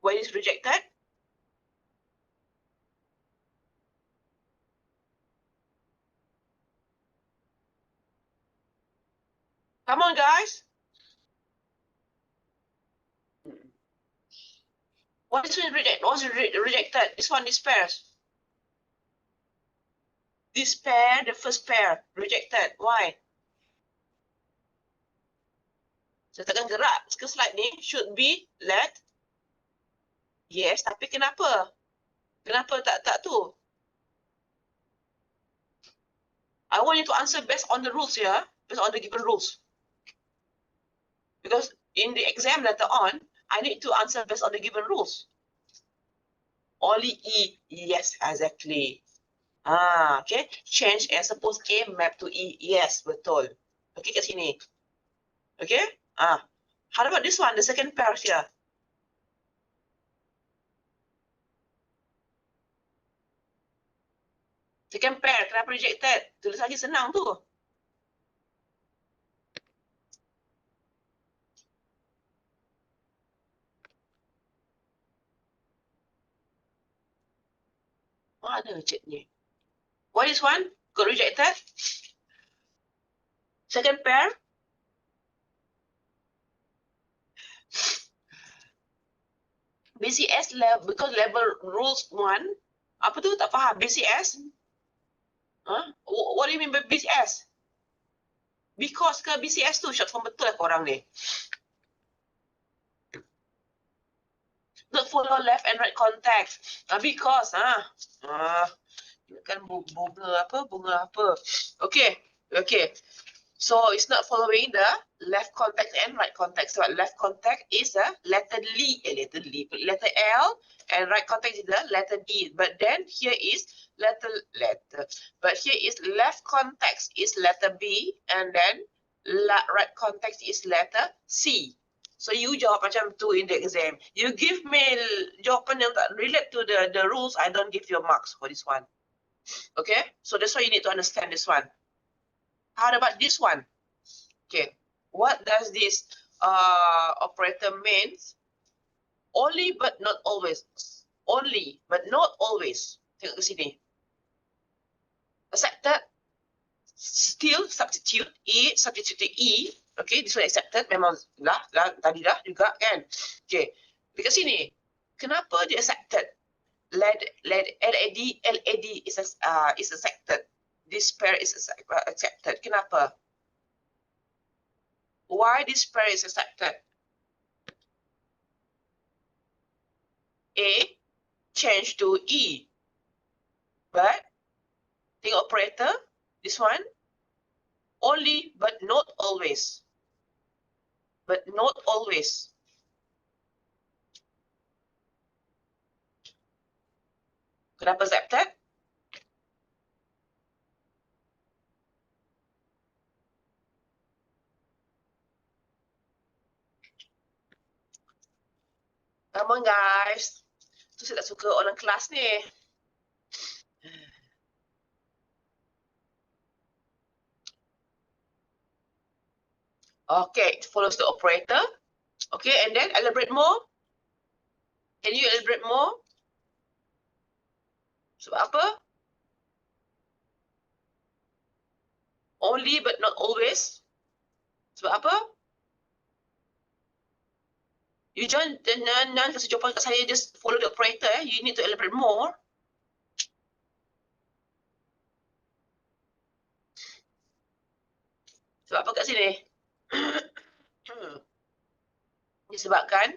Why is rejected? Come on, guys. What is rejected? This one is pairs. This pair, the first pair, rejected. Why? Saya tekan gerak ke slide ni, should be let. Yes, tapi kenapa? Kenapa tak tu? I want you to answer based on the rules here, based on the given rules. Because in the exam later on, I need to answer based on the given rules. Only E, yes, exactly. Okay. Change and suppose A map to E, yes, betul. Okay, kat sini. Okay. How about this one, the second pair here? Second pair, kenapa rejected? Tulis lagi senang tu. Mana cik ni? What is one? Got rejected? Second pair? BCS level, because level rules 1. Apa tu? Tak faham. BCS? What do you mean by BCS? Because ke BCS tu short form betul lah korang ni. Not follow left and right context. Because kan bunga apa. Okay. So it's not following the left context and right context. So left context is the letter L, and right context is the letter D. But then here is letter. But here is left context is letter B, and then right context is letter C. So you jawab macam tu in the exam. You give me jawapan yang tak relate to the rules, I don't give you marks for this one. Okay, so that's why you need to understand this one. How about this one? Okay, what does this operator means? Only but not always. Only but not always. Tengok ke sini. Accepted. Still substitute E, substitute E. Okay, this one accepted. Memang tadi dah juga kan. Okay, dekat sini. Kenapa dia accepted? LAD is accepted. This pair is accepted. Kenapa? Why this pair is accepted? A change to E. But tengok operator, this one, only but not always. But not always. Kenapa accepted? Come on guys. Tu saya tak suka orang kelas ni. Okay, it follows the operator. Okay, and then elaborate more. Can you elaborate more? Sebab apa? Only but not always. Sebab apa? You jangan kasi jawapan kat saya, just follow the operator. You need to elaborate more. Sebab apa kat sini? Disebabkan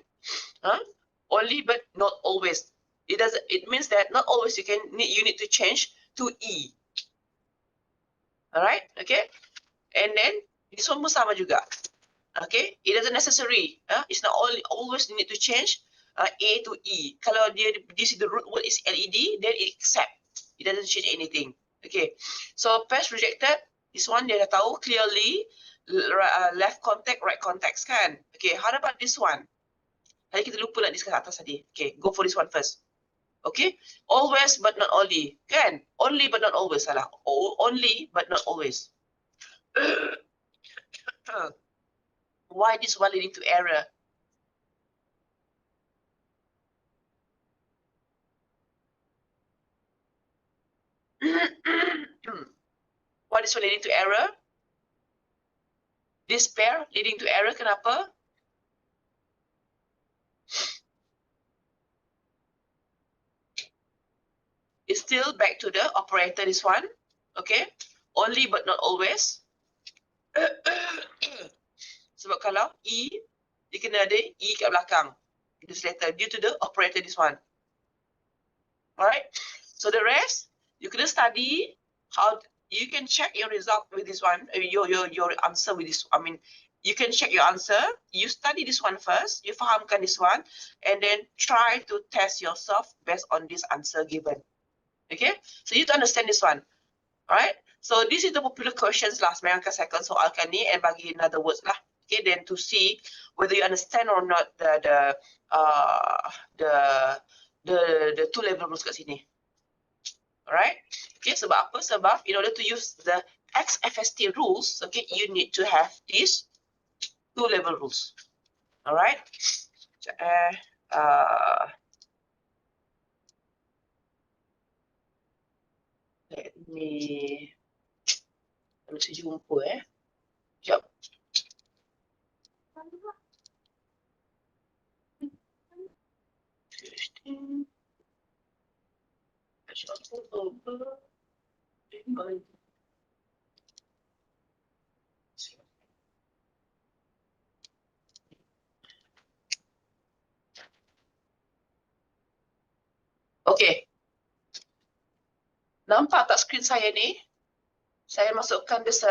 only but not always. It means that not always you need to change to E. Alright, okay? And then this one pun sama juga. Okay, it doesn't necessary. It's not always you need to change A to E. Kalau this is the root word is LED, then it accept. It doesn't change anything. Okay, so past rejected. This one dia dah tahu clearly left context, right context kan. Okay, how about this one? Tadi kita lupa nak discuss atas tadi. Okay, go for this one first. Okay, always but not only. Kan? Only but not always. Salah. Only but not always. Why this one leading to error? Why this one leading to error? This pair leading to error, kenapa? It's still back to the operator, this one. Okay, only but not always. Sebab kalau E, dia kena ada E kat belakang. This letter, due to the operator, this one. Alright, so the rest, you can study how you can check your result with this one, your answer with this. I mean, you can check your answer. You study this one first, you fahamkan this one, and then try to test yourself based on this answer given. Okay, so you to understand this one. Alright, so this is the popular questions lah. Sebenarnya angka second soalkan ni and bagi another words lah. Okay, then to see whether you understand or not the two level rules kat sini. Alright, okay, sebab apa? Sebab in order to use the XFST rules, okay, you need to have these two level rules. Alright, let me jumpa Sekejap. Okay. Nampak tak skrin saya ni? Saya masukkan this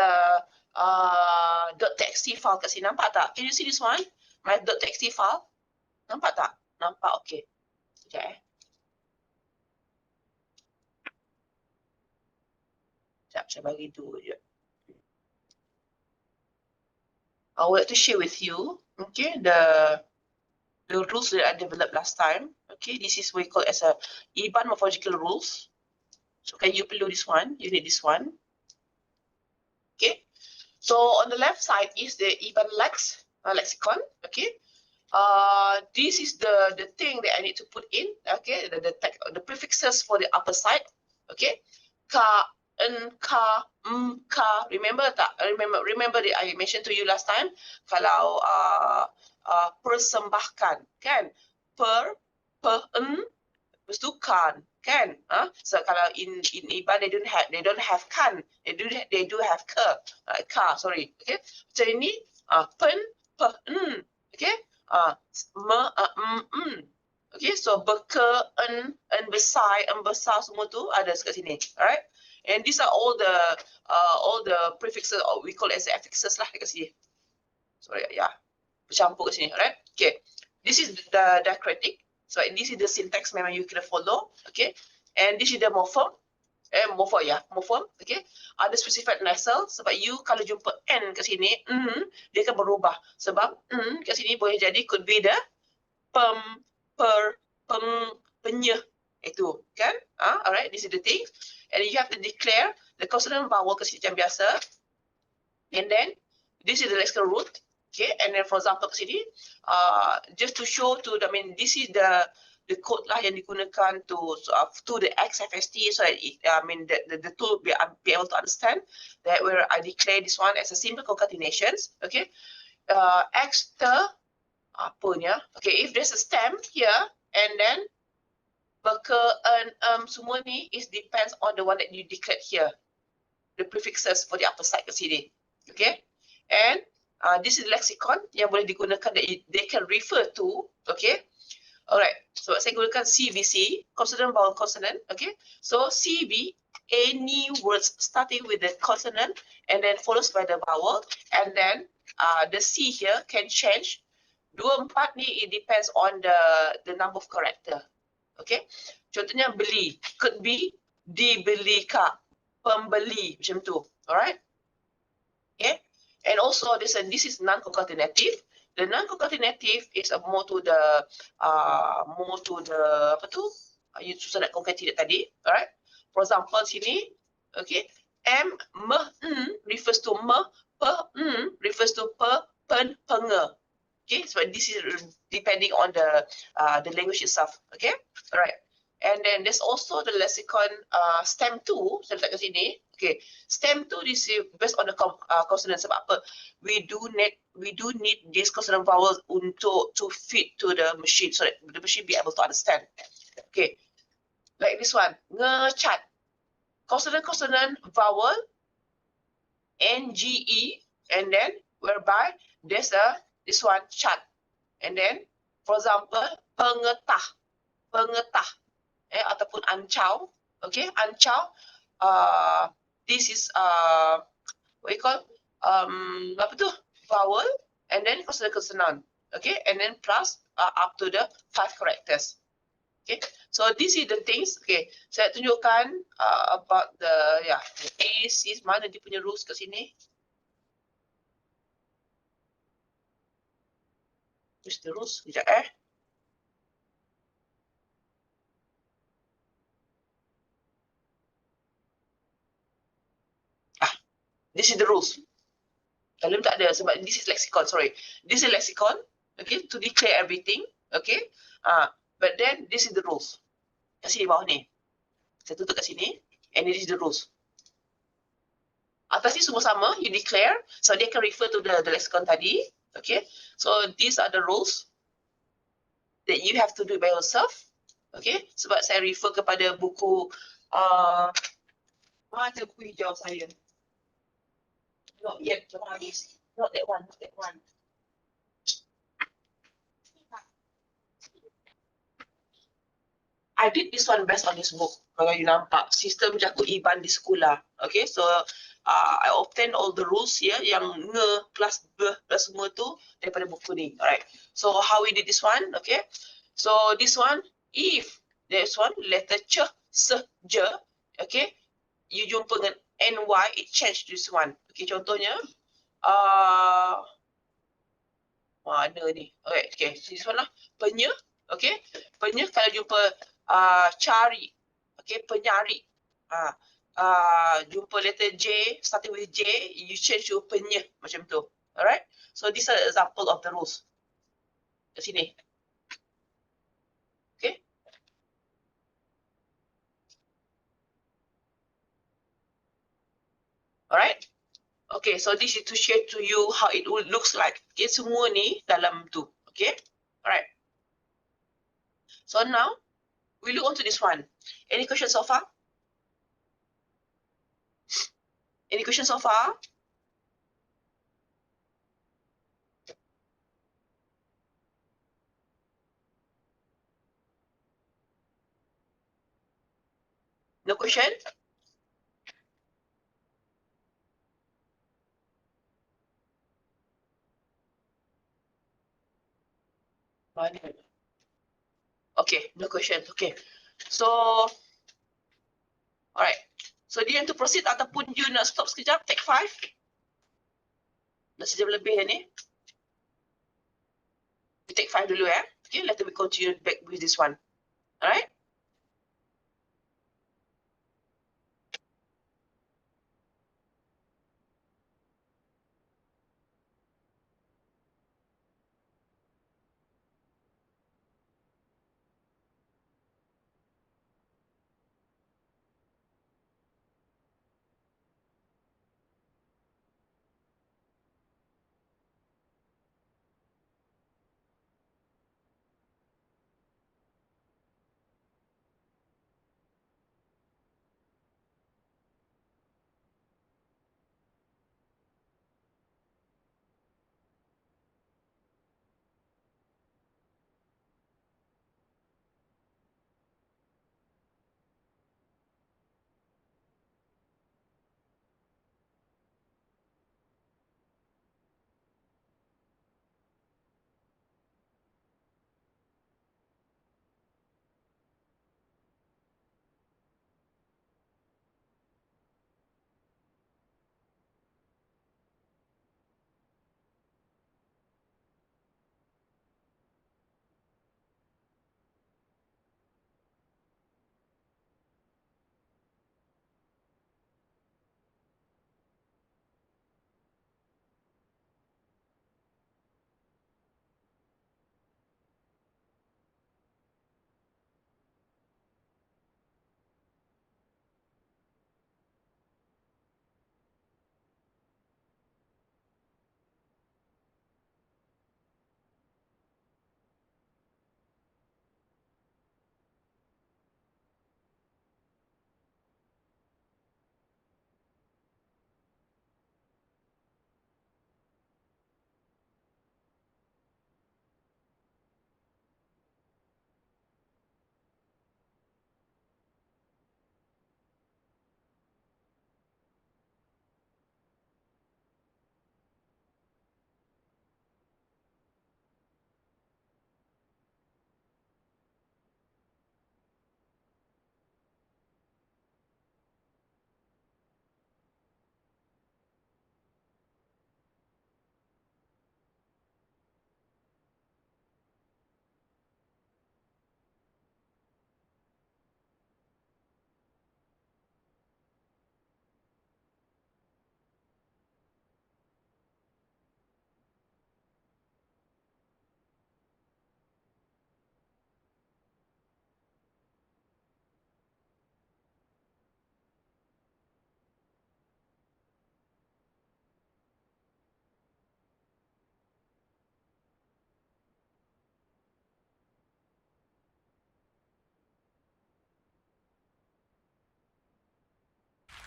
.txt file kat sini. Nampak tak? Can you see this one? My .txt file. Nampak tak? Nampak, okay. Sekejap Sekejap, saya bagi dulu je. I would like to share with you, okay, the rules that I developed last time. Okay, this is what we call as a IBAN morphological rules. So can you perlu this one? You need this one. Okay. So on the left side is the IBAN lexicon. Okay. This is the thing that I need to put in. Okay, the prefixes for the upper side. Okay, ka, n, ka, ka. Remember tak? Remember that I mentioned to you last time. Kalau persembahkan, kan? Lepas tu kan, kan? So kalau in IBAN they don't have kan, they do have ka, sorry. Okay, macam ini okay. Okay, so beke, en besar semua tu ada kat sini. Alright, and these are all the prefixes, or we call it as affixes lah dekat sini. Sorry, yeah, bercampur kat sini. Alright, okay. This is the diacritic. So this is the syntax memang you kena follow. Okay, and this is the morpheme. Morpheme. Okay, ada specified nasal sebab you kalau jumpa n kat sini, dia akan berubah sebab kat sini boleh jadi could be the penyeh itu, kan? Alright, this is the thing, and you have to declare the consonant vowel kat sini macam biasa, and then this is the lexical root. Okay, and then for example kat sini, just to show to, I mean, this is the code lah yang digunakan to the XFST, so that the tool be able to understand that where I declare this one as a simple concatenations. Okay, X apanya? Okay, if there's a stem here and then beke, semua ni is depends on the one that you declared here, the prefixes for the upper side kat sini. Okay, and this is lexicon yang boleh digunakan that they can refer to. Okay. Alright, so saya gunakan CVC, consonant, vowel, consonant. Okay, so CV, any words starting with the consonant and then follows by the vowel, and then the C here can change. 2, 4 ni it depends on the number of character. Okay, contohnya beli, could be dibelika, pembeli, macam tu. Alright, okay, and also this is non-concatenative. The non-concatenative is more to the apa tu? You susah nak concatenate tadi, alright? For example sini, okay, refers to refers to penge. Okay, so this is depending on the language itself. Okay, alright. And then there's also the lexicon stem 2. Saya letak kat sini. Okay, stem 2 this is based on the consonant. Sebab apa? We do need this consonant vowels to fit to the machine so that the machine be able to understand. Okay, like this one, ngecat, consonant vowel NGE, and then whereby there's this one cat, and then for example pengetah ataupun ancau. Okay, ancau, this is what you call apa tu, vowel and then consonant. Okay, and then plus up to the 5 characters. Okay, so this is the things. Okay, saya tunjukkan about the A, C, mana dia punya rules kat sini. Where's the rules? Sekejap This is the rules. Dalam tak ada sebab this is lexicon, sorry. This is lexicon, okay, to declare everything, okay. But then this is the rules. Kat sini bawah ni. Saya tutup kat sini, and this is the rules. Atas ni semua sama, you declare, so they can refer to the lexicon tadi, okay. So these are the rules that you have to do by yourself, okay. Sebab saya refer kepada buku, mana buku hijau saya? Not yet, habis. Not that one, not that one. I did this one based on this book. Kalau you nampak, sistem jago Iban di sekolah. Okay, so I obtain all the rules here, yang nge plus b plus semua tu daripada buku ni. Alright, so how we did this one, okay? So this one, if there's one letter ch, se, je, okay? You jumpa dengan ny, it change this one. Okay, contohnya, mana ni? Okay, this one lah, penye, okay? Penye kalau jumpa cari, okay, penyari. Jumpa letter J, starting with J, you change to penye, macam tu. Alright? So these are the example of the rules. Kat sini. Okay? Alright? Okay, so this is to share to you how it looks like. Okay, semua ni dalam tu. Okay? Alright. So now, we look on to this one. Any questions so far? Any questions so far? No question? Okay, no question. Okay. So, alright. So, do you want to proceed ataupun you nak stop sekejap? Take 5? Dah sejam lebih ni. We take 5 dulu ya. Okay, let me continue back with this one. Alright?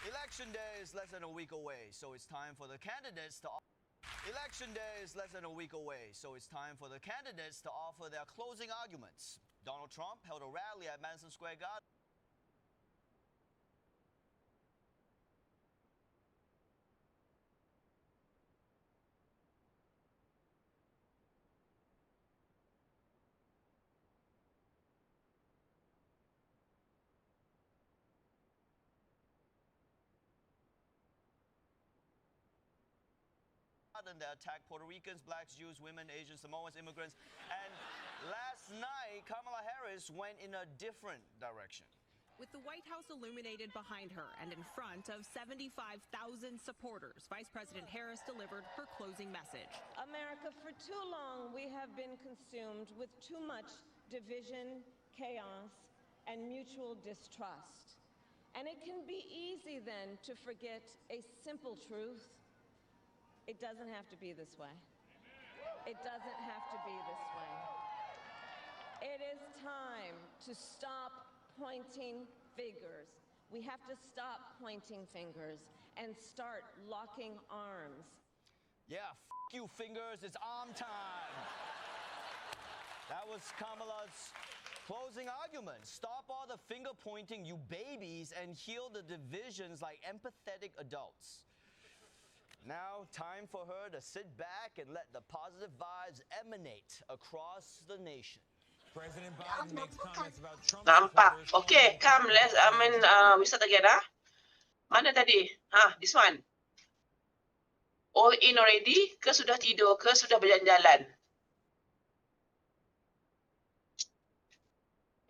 Election day is less than a week away, so it's time for the candidates to. Election day is less than a week away, so it's time for the candidates to offer their closing arguments. Donald Trump held a rally at Madison Square Garden. That attacked Puerto Ricans, blacks, Jews, women, Asians, Samoans, immigrants. And last night, Kamala Harris went in a different direction. With the White House illuminated behind her and in front of 75,000 supporters, Vice President Harris delivered her closing message. America, for too long, we have been consumed with too much division, chaos, and mutual distrust. And it can be easy then to forget a simple truth. It doesn't have to be this way. It doesn't have to be this way. It is time to stop pointing fingers. We have to stop pointing fingers and start locking arms. Yeah, you fingers, it's arm time. That was Kamala's closing argument. Stop all the finger pointing, you babies, and heal the divisions like empathetic adults. Now, time for her to sit back and let the positive vibes emanate across the nation. President Biden makes comments about Trump Nampak. supporters. Okay, come, let's, we start again, ah. Mana tadi? This one. All in already? Ke sudah tidur? Ke sudah berjalan-jalan?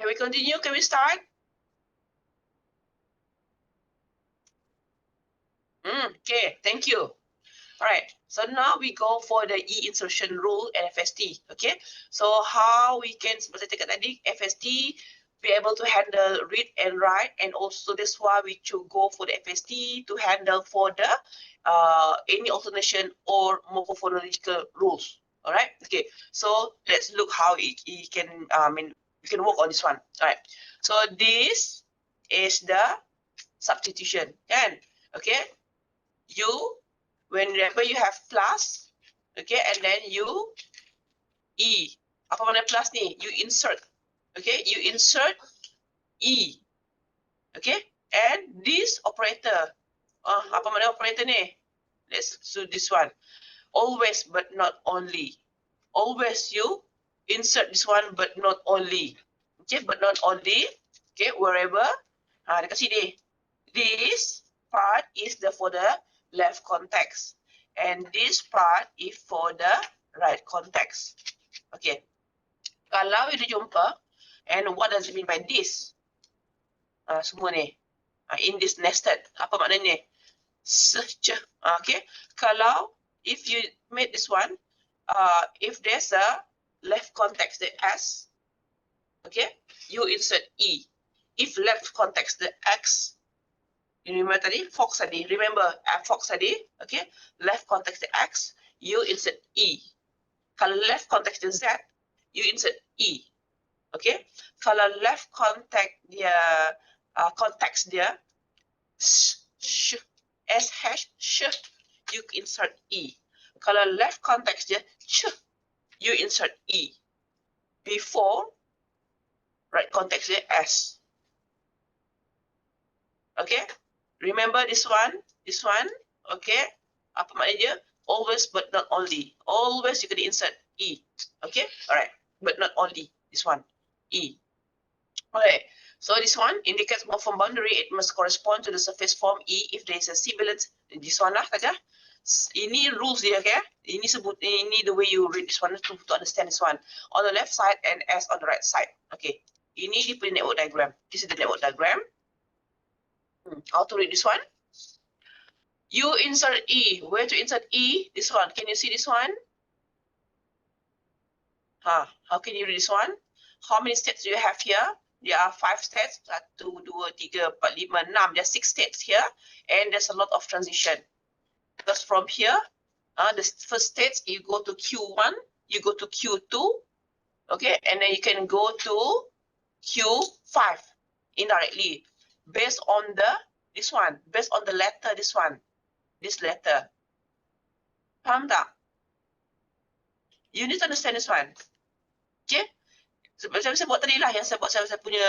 Can we continue? Can we start? Okay, thank you. All right, so now we go for the e-insertion rule and FST. Okay, so how we can seperti cakap tadi, FST be able to handle read and write, and also that's why we should go for the FST to handle for the any alternation or morphological rules. All right, okay, so let's look how it can we can work on this one. All right, so this is the substitution, and okay, whenever you have plus, okay, and then you apa mana plus ni? You insert, okay, you insert e, okay, and this operator, apa mana operator ni? Let's do this one. Always but not only. Always you insert this one but not only. Okay, but not only. Okay, wherever. Dia kasih ni. This part is for the left context, and this part is for the right context. Okay, kalau itu jumpa, and what does it mean by this? Semua ni, in this nested, apa maknanya? Okay, kalau if you made this one, if there's a left context the S, okay, you insert E. If left context the X, you remember tadi, Fox tadi, remember Fox tadi, okay, left context the X, you insert E. Kalau left context the Z, you insert E. Okay, kalau left context dia, context dia, S hash, you insert E. Kalau left context dia, you insert E. Before, right context dia, S. Okay, remember this one, okay, apa maknanya dia? Always but not only. Always you can insert E, okay, alright, but not only, this one, E. Okay, so this one indicates morpheme boundary, it must correspond to the surface form E if there is a sibilant. This one lah saja. Ini rules dia, okay? Ini the way you read this one to understand this one. On the left side and S on the right side. Okay, ini di network diagram. This is the network diagram. How to read this one? You insert E. Where to insert E? This one. Can you see this one? How can you read this one? How many steps do you have here? There are 5 steps. 1, 2, 3, 4, 5, 6. There are 6 steps here. And there's a lot of transition. Because from here, the first stage, you go to Q1, you go to Q2, okay, and then you can go to Q5 indirectly. Based on this one, based on the letter, this letter. Faham tak? You need to understand this one. Okay? Macam saya buat tadi lah, yang saya buat saya punya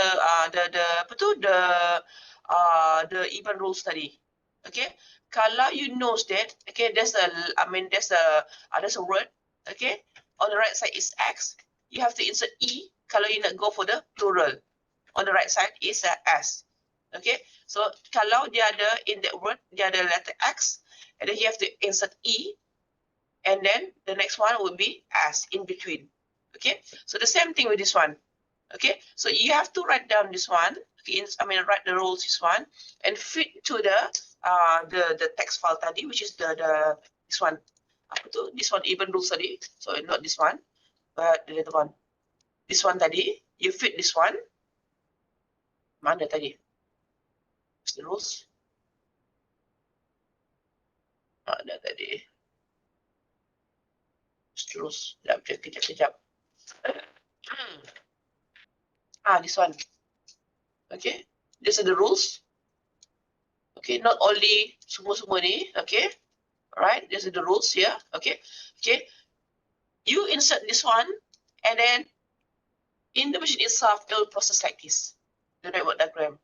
the even rules tadi. Okay, kalau you knows that, okay, there's a word, okay, on the right side is X, you have to insert E. Kalau you nak go for the plural, on the right side is S. Okay, so kalau dia ada in that word, dia ada letter X, and then you have to insert E, and then the next one will be S in between. Okay, so the same thing with this one. Okay, so you have to write down this one. Okay, write the rules this one and fit to the text file tadi, which is this one. Apa tu? This one even rules tadi. So not this one, but the other one. This one tadi, you fit this one. Mana tadi? What's the rules? Mana tadi? What's the rules? Kejap. This one. Okay, these are the rules. Okay, not only semua ni. Okay, alright, these are the rules here. Okay, you insert this one, and then in the machine itself, it will process like this, the network diagram.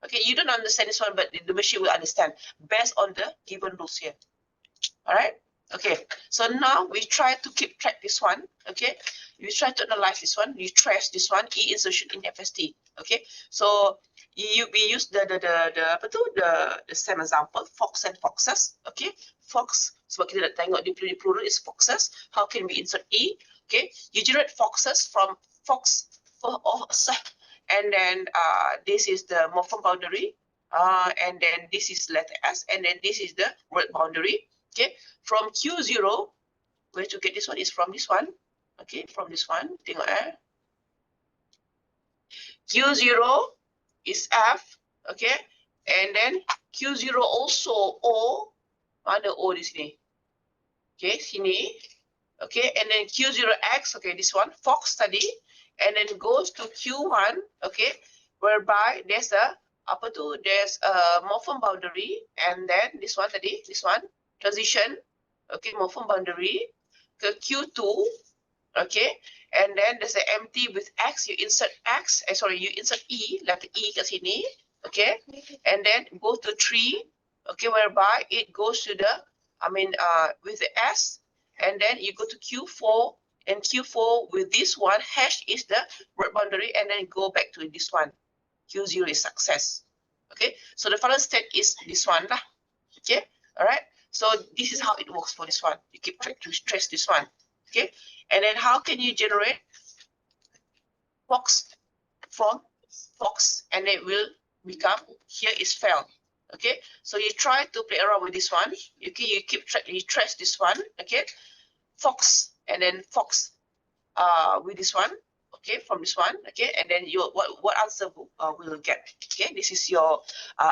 Okay, you don't understand this one, but the machine will understand based on the given rules here. Alright. Okay, so now we try to keep track this one. Okay, we try to analyze this one. You trace this one, E insertion in FST. Okay, so we use the same example, fox and foxes. Okay, fox sebab kita nak tengok di plural is foxes. How can we insert E? Okay, you generate foxes from fox and then this is the morpheme boundary, and then this is letter S, and then this is the word boundary. Okay, from Q0, where to get this one is from this one. Okay, from this one. Tengok Q0 is F. Okay, and then Q0 also O. Mana O di sini? Okay, sini. Okay, and then Q0X. Okay, this one fox tadi, and then goes to Q1. Okay, whereby there's a there's a morpheme boundary, and then this one tadi, this one. Transition, okay, morpheme boundary ke Q2, okay, and then there's an empty with X, you insert you insert E, letter E kat sini, okay, and then go to 3, okay, whereby it goes to the, with the S, and then you go to Q4, and Q4 with this one, hash is the word boundary, and then go back to this one, Q0 is success, okay, so the final state is this one lah, okay, alright. So this is how it works for this one. You keep trying to trace this one, okay? And then how can you generate fox from fox, and it will become here is fell, okay? So you try to play around with this one. Okay, you keep you trace this one, okay? Fox and then fox, with this one, okay? From this one, okay? And then you what answer will get? Okay, this is your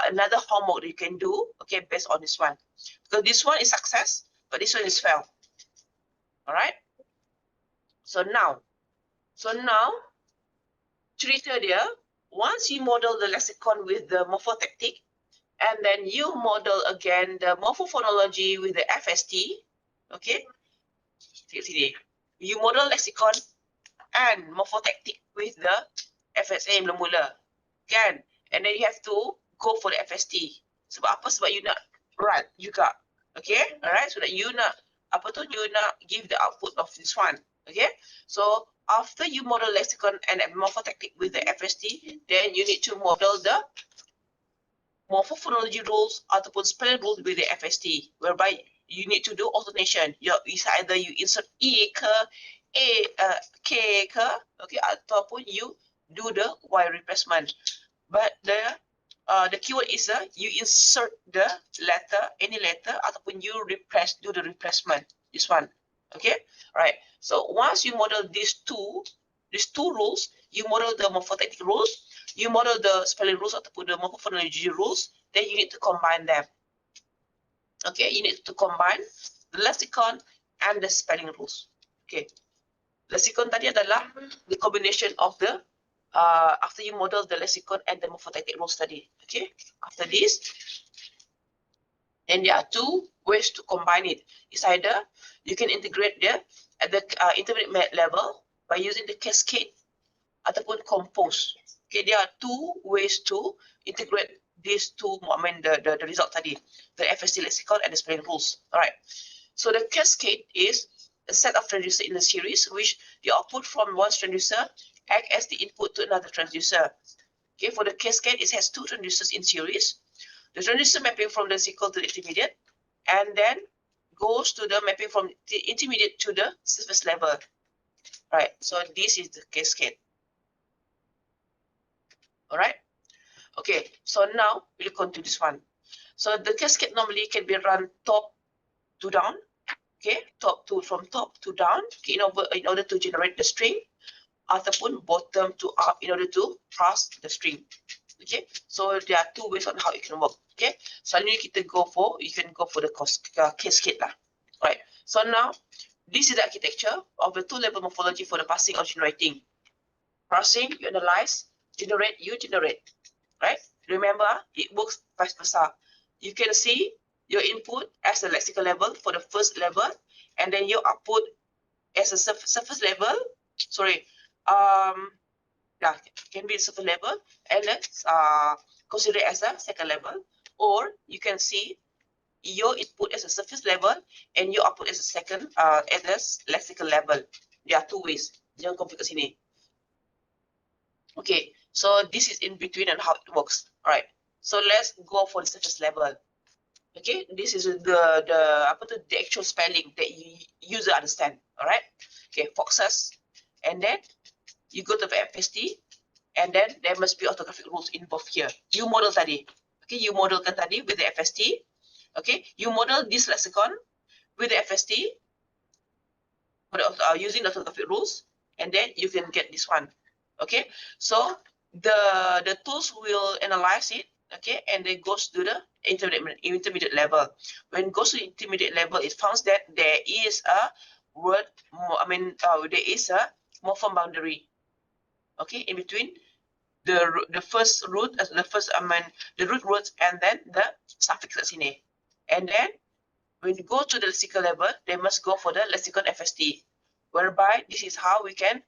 another homework you can do, okay? Based on this one. So this one is success, but this one is fail. All right. So now, cerita dia, once you model the lexicon with the morphotactic, and then you model again the morphophonology with the FST, okay? You model lexicon and morphotactic with the FSA mula-mula, kan? And then you have to go for the FST. Sebab apa? Sebab you nak write juga, okay, alright, so that you nak give the output of this one, okay. So after you model lexicon and morphotactic with the FST, then you need to model the morphophonology rules ataupun spelling rules with the FST, whereby you need to do alternation. It's either you insert E ke K ke, okay, ataupun you do the Y replacement. But the keyword is you insert the letter, any letter, ataupun you do the replacement. This one, okay, right. So once you model these two rules, you model the morphotactic rules, you model the spelling rules ataupun the morphophonology rules. Then you need to combine them. Okay, you need to combine the lexicon and the spelling rules. Okay, lexicon tadi adalah the combination of the after you model the lexicon and the morphotactic rules study. Okay, after this, then there are two ways to combine it. It's either you can integrate at the intermediate level by using the cascade ataupun compose. Okay, there are two ways to integrate these two, the result tadi, the FST lexicon and the spelling rules. All right. So the cascade is a set of transducer in a series which the output from one transducer act as the input to another transducer. Okay, for the cascade, it has two transducers in series. The transducer mapping from the lexicon to the intermediate, and then goes to the mapping from the intermediate to the surface level. Right. So this is the cascade. All right. Okay. So now we'll come to this one. So the cascade normally can be run top to down. Okay, from top to down. Okay, in order to generate the string, ataupun bottom to up in order to pass the string. Okay, so there are two ways on how it can work. Okay, selalunya you can go for the cascade lah. Right. So now this is the architecture of the two-level morphology for the parsing or generating. Parsing, you analyze. Generate, you generate. Right. Remember, it works vice versa. You can see your input as a lexical level for the first level, and then your output as a surface level. Sorry, yeah, can be surface level, and then consider it as a second level. Or you can see your input as a surface level and your output as a second at the lexical level. There are two ways. Jangan confuse kat sini. Okay, so this is in between and how it works. All right. So let's go for the surface level. Okay, this is the actual spelling that user understand. All right. Okay, foxes, and then you go to the FST, and then there must be orthographic rules involved here. You model tadi. Okay, you modelkan tadi with the FST. Okay, you model this lexicon with the FST using the orthographic rules, and then you can get this one. Okay, so the tools will analyze it. Okay, and then goes to the intermediate level. When it goes to the intermediate level, it finds that there is a word. There is a morpheme boundary. Okay, in between the first root, the root words, and then the suffix at sini. And then when you go to the lexical level, they must go for the lexicon FST, whereby this is how we can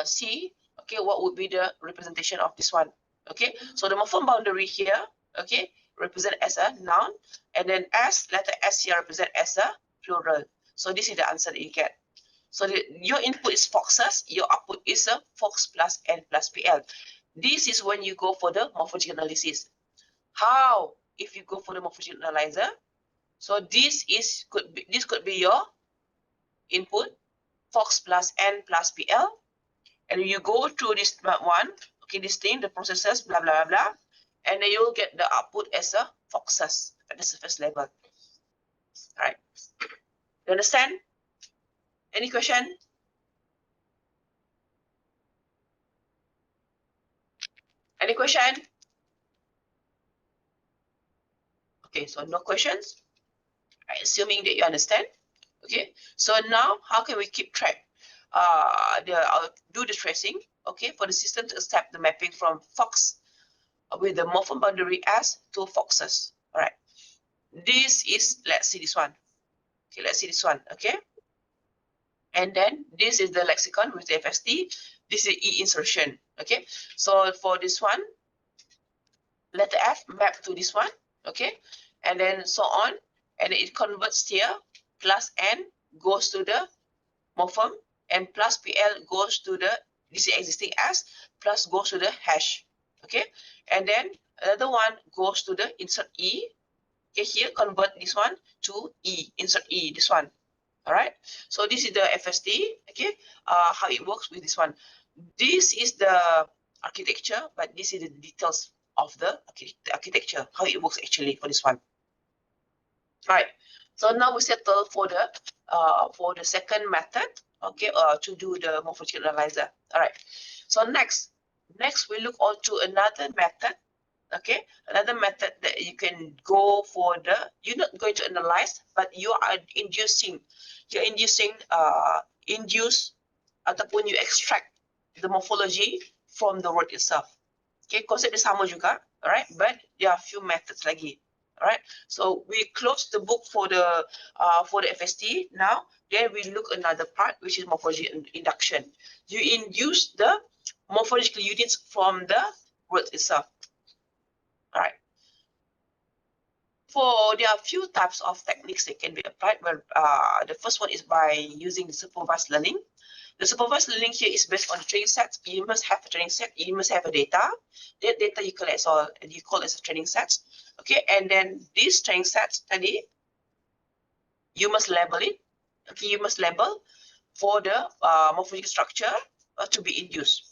see, okay, what would be the representation of this one. Okay, so the morpheme boundary here, okay, represent as a noun, and then letter S here represent as a plural. So this is the answer that you get. So your input is foxes, your output is a fox plus n plus pl. This is when you go for the morphological analysis. How if you go for the morphological analyzer? So this could be your input, fox plus n plus pl, and you go through this one. Okay, this thing, the processes, blah, blah, blah, blah. And then you'll get the output as a foxes at the surface level. All right. You understand? Any question? Any question? Okay, so no questions. Right, assuming that you understand. Okay, so now how can we keep track? I'll do the tracing. Okay, for the system to accept the mapping from fox with the morpheme boundary as to foxes. All right. This is, let's see this one. Okay, let's see this one. Okay. And then this is the lexicon with the FST. This is E insertion. Okay. So for this one, letter F map to this one. Okay. And then so on. And it converts here. Plus N goes to the morpheme. And plus PL goes to the, this is existing as, plus goes to the hash. Okay. And then another one goes to the insert E. Okay. Here convert this one to E. Insert E. This one. All right. So this is the FST. Okay. How it works with this one. This is the architecture, but this is the details of the architecture, how it works actually for this one. All right. So now we settle for the second method. Okay. To do the morphological analyzer. All right. So next we look on to another method. Okay, another method that you can go for you're not going to analyze, but you are inducing ataupun you extract the morphology from the word itself. Okay, konsep dia sama juga, alright, but there are a few methods lagi. All right. So we close the book for the FST now. Then we look another part, which is morphology and induction. You induce the morphological units from the word itself. All right. There are a few types of techniques that can be applied. Well, the first one is by using the supervised learning. The supervised learning here is based on the training set. You must have a training set. You must have a data. That data you collect and you call as a training set. Okay, and then this training set study, you must label it. Okay, you must label for the morphological structure to be induced.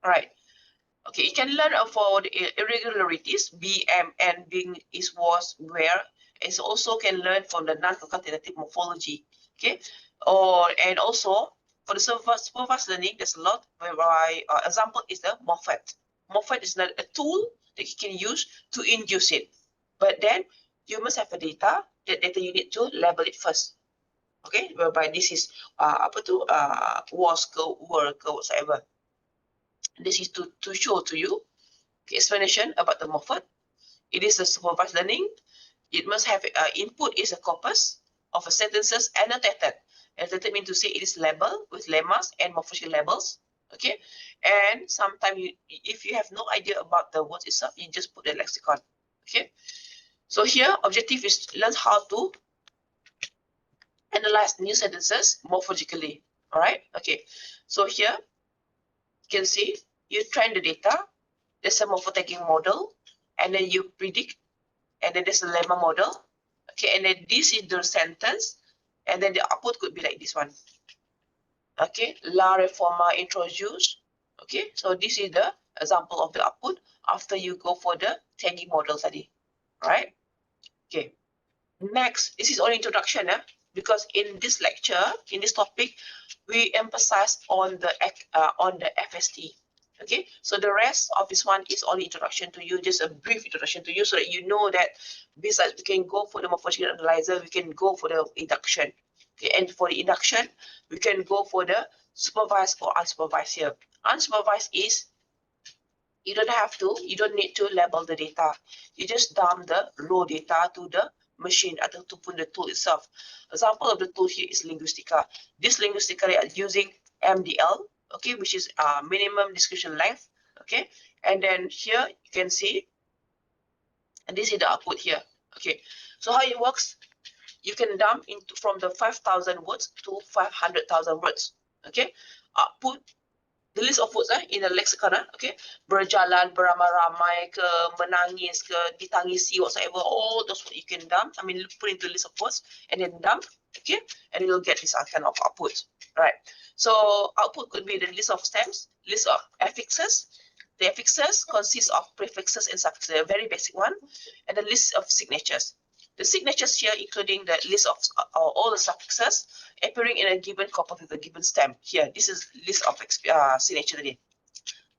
All right. Okay, you can learn for the irregularities, B, M, N, being, is, was, where. It also can learn from the non-concatenative morphology. Okay, and also for the supervised learning, there's a lot. Whereby example is the Moffat. Moffat is not a tool that you can use to induce it, but then you must have a data. That data you need to label it first. Okay, whereby this is was, were, whatsoever. This is to show to you explanation about the Moffat. It is a supervised learning. It must have input is a corpus of sentences annotated. Annotated means to say it is labeled with lemmas and morphological labels. Okay, and sometimes if you have no idea about the word itself, you just put the lexicon. Okay, so here objective is to learn how to analyze new sentences morphologically. All right. Okay, so here you can see you train the data. There's a morphotagging model, and then you predict, and then there's a lemma model. Okay, and then this is the sentence, and then the output could be like this one. Okay, La Reforma introduced. Okay, so this is the example of the output after you go for the tagging model study. All right. Okay. Next, this is only introduction, because in this lecture, in this topic, we emphasize on the FST. Okay, so the rest of this one is only introduction to you, just a brief introduction to you, so that you know that besides we can go for the morphological analyzer, we can go for the induction. Okay, and for the induction, we can go for the supervised or unsupervised here. Unsupervised is you don't need to label the data. You just dump the raw data to the machine atau to put the tool itself. Example of the tool here is Linguistica. This Linguistica they are using MDL, okay, which is minimum description length. Okay, and then here you can see, and this is the output here. Okay, so how it works, you can dump into from the 5,000 words to 500,000 words. Okay, output the list of words in the lexicon. Okay, berjalan, beramai-ramai ke, menangis ke, ditangisi, whatsoever, all those words you can dump. I mean, put into list of words and then dump. Okay, and you'll get this kind of output. Right. So output could be the list of stems, list of affixes. The affixes consist of prefixes and suffixes, a very basic one, and the list of signatures. The signatures here, including the list of all the suffixes appearing in a given corpus with a given stem. Here, this is list of signature.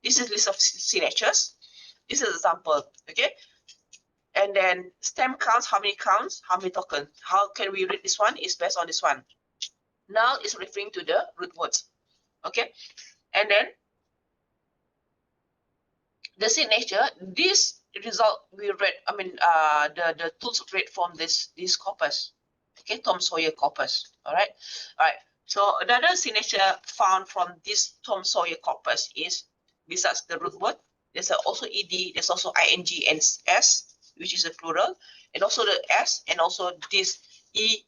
This is list of signatures. This is example. Okay, and then stem counts. How many counts? How many tokens? How can we read this one? Is based on this one. Now it's referring to the root words. Okay, and then the signature. This result we read. I mean, the tools read from this corpus. Okay, Tom Sawyer corpus. All right. So another signature found from this Tom Sawyer corpus is, besides the root word, there's also ed. There's also ing and s, which is a plural, and also the s, and also this ed,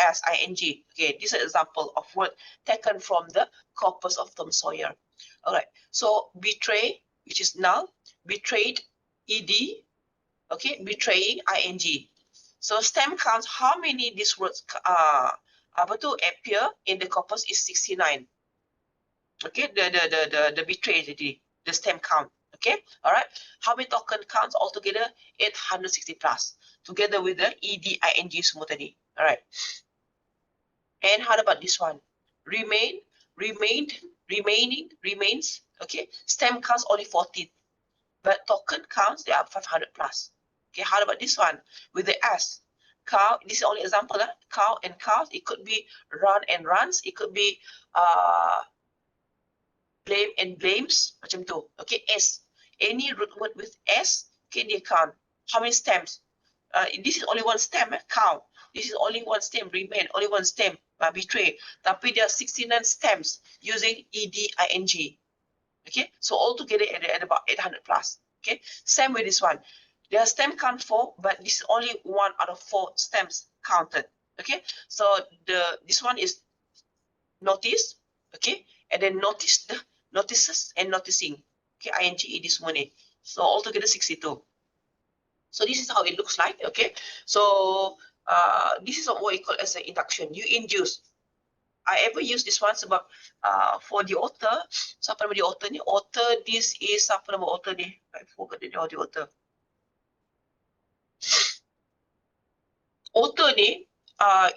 as, ing. Okay, this is an example of word taken from the corpus of Tom Sawyer. All right. So betray, which is null, betrayed, ed. Okay, betraying, ing. So stem counts how many these words appear in the corpus is 69. Okay, the betray, the stem count. Okay, all right. How many token counts altogether? 860 plus, together with the ed, ing semua tadi. All right. And how about this one? Remains. Okay, stem counts only 14, but token counts they are 500 plus. Okay, how about this one with the S? Cow, this is only example. Cow and cows, it could be run and runs, it could be blame and blames, macam tu. Okay, S. Any root word with S, okay, they count. how many stems. This is only one stem, cow. This is only one stem, remain, only one stem, betray. Tapi there are 69 stems using ed-ing. Okay, so altogether at about 800 plus. Okay, same with this one. There are stem count 4, but this is only 1 out of 4 stems counted. Okay, so this one is notice. Okay, and then notice the notices and noticing. Okay, ing this morning. So altogether 62. So this is how it looks like. Okay, so this is what we call as an induction. You induce. I ever use this one sebab for the author, siapa nama the author ni? Author, this is siapa nama author ni? I forgot the name of the author. Author ni,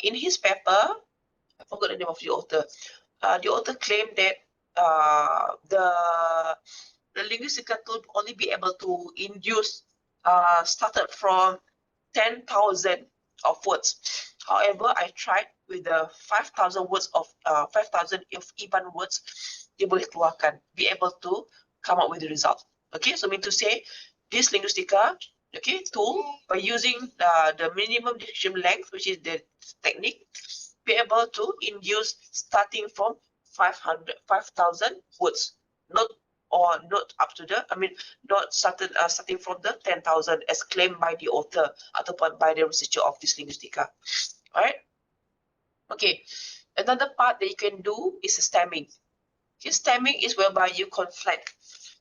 in his paper, I forgot the name of the author. The author claimed that the linguistica tool only be able to induce started from 10,000 of words. However, I tried with the 5,000 words of 5,000 of IBAN words, dia boleh keluarkan, be able to come up with the result. Okay, so mean to say, this linguistica, okay, tool by using the minimum description length, which is the technique, be able to induce starting from 5,000 words, not up to the, not starting from the 10,000 as claimed by the author ataupun by the researcher of this linguistica. Alright. Okay. Another part that you can do is stemming. Okay, stemming is whereby you conflate.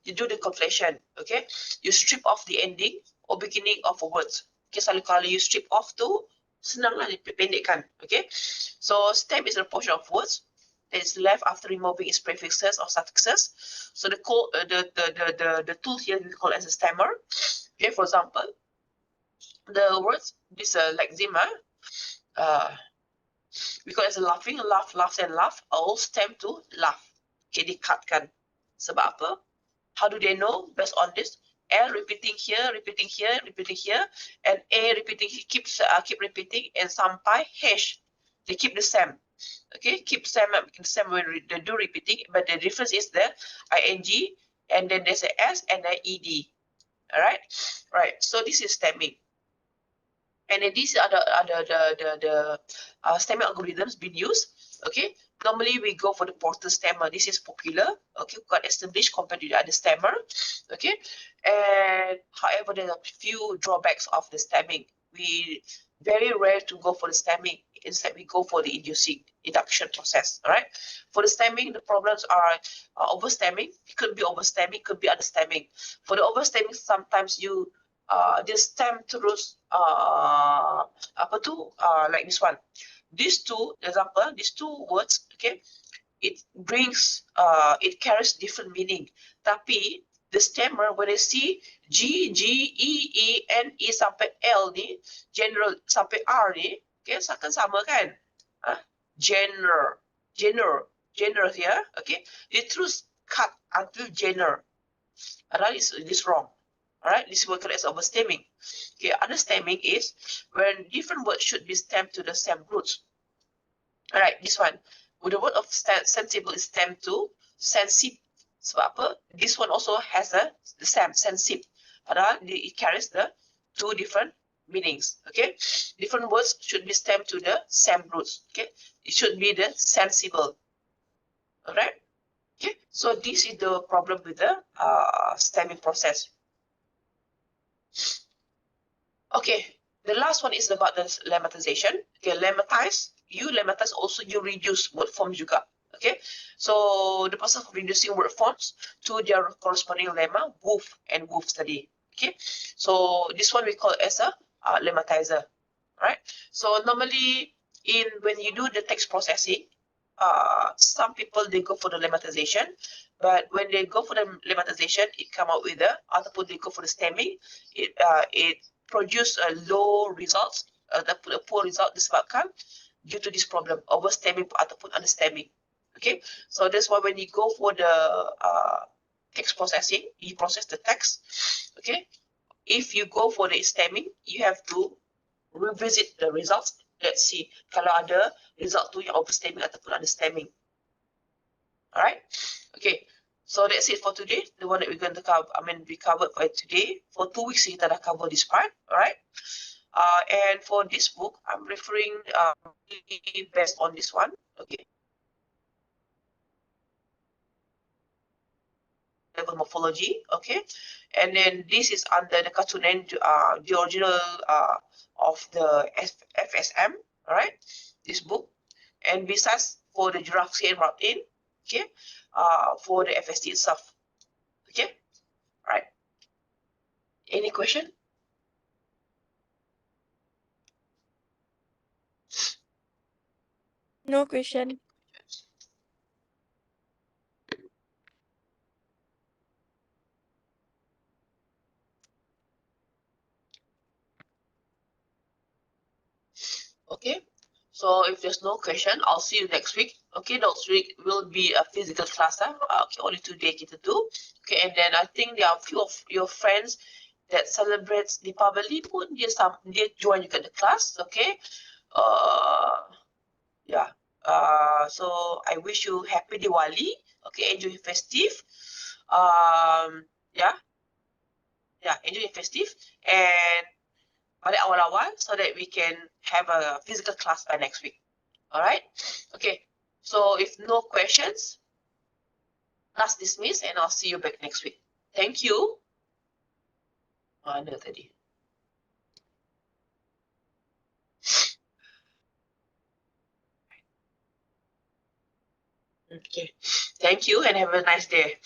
You do the conflation. Okay. You strip off the ending or beginning of a word. Okay, selalu kalau you strip off tu, senanglah dipendekkan. Okay. So stem is a portion of words that is left after removing its prefixes or suffixes. So the tool here we call as a stemmer. Okay, for example, the words this lexeme, we call it as a laughing, laugh, laughs, and laugh, all stem to laugh. Okay, dikatkan. Sebab apa? How do they know? Based on this, L repeating here, repeating here, repeating here, and A repeating, keep repeating, and sampai H, they keep the same. Okay, keep same when they do repeating, but the difference is the ing, and then there's a s and an ed. All right, right. So this is stemming, and then these are the stemming algorithms being used. Okay, normally we go for the Porter stemmer. This is popular. Okay, got established compared to the other stemmer. Okay, and however, there are a few drawbacks of the stemming. We very rare to go for the stemming. Instead, we go for the induction process. All right. For the stemming, the problems are overstemming. It could be overstemming, could be understemming. For the overstemming, sometimes you the stem terus like this one. These two, example, these two words, okay, it brings it carries different meaning. Tapi the stemmer, when I see G, E, N, E sampai L ni, general sampai R ni, okay, akan sama kan? Genre here, okay, it terus cut until genre. Alright, this wrong. Alright, this is what correct as overstemming. Okay, understemming is when different words should be stemmed to the same roots. Alright, this one. With the word of sensible is stemmed to sensib. Sebab apa? This one also has the same sensib. Padahal it carries the two different meanings. Okay, different words should be stemmed to the same roots. Okay, it should be the sensible. All right. Okay, so this is the problem with the stemming process. Okay, the last one is about the lemmatization. Okay, lemmatize. You lemmatize also you reduce word forms juga. Okay, so the process of reducing word forms to their corresponding lemma, woof and woof study. Okay, so this one we call as a lemmatizer. Right. So normally when you do the text processing, some people they go for the lemmatization, but when they go for the lemmatization, it come out with the ataupun they go for the stemming, it produce a low results, a poor result disebabkan due to this problem overstemming ataupun understemming. Okay, so that's why when you go for the text processing, you process the text. Okay, if you go for the stemming, you have to revisit the results. Let's see kalau ada result tu yang overstemming ataupun understemming. Alright, okay. So that's it for today. The one that we're going to cover, we covered for today. For 2 weeks, kita dah cover this part, all right? And for this book, I'm referring based on this one, okay? Level morphology, okay? And then this is under the cartoon and the original of the FSM, all right? This book. And besides for the giraffe skin brought in, okay? For the FST itself, okay? All right. Any question? No question. Okay. So if there's no question, I'll see you next week. Okay, next week will be a physical class. Okay, only 2 days kita do. Okay, and then I think there are a few of your friends that celebrates Deepavali pun dia join juga the class. Okay. Yeah. So I wish you happy Diwali. Okay, enjoy your festive. Yeah. Yeah, enjoy your festive and balik awal-awal so that we can have a physical class by next week. All right. Okay. So if no questions, class dismissed, and I'll see you back next week. Thank you. Mana tadi? Okay. Thank you and have a nice day.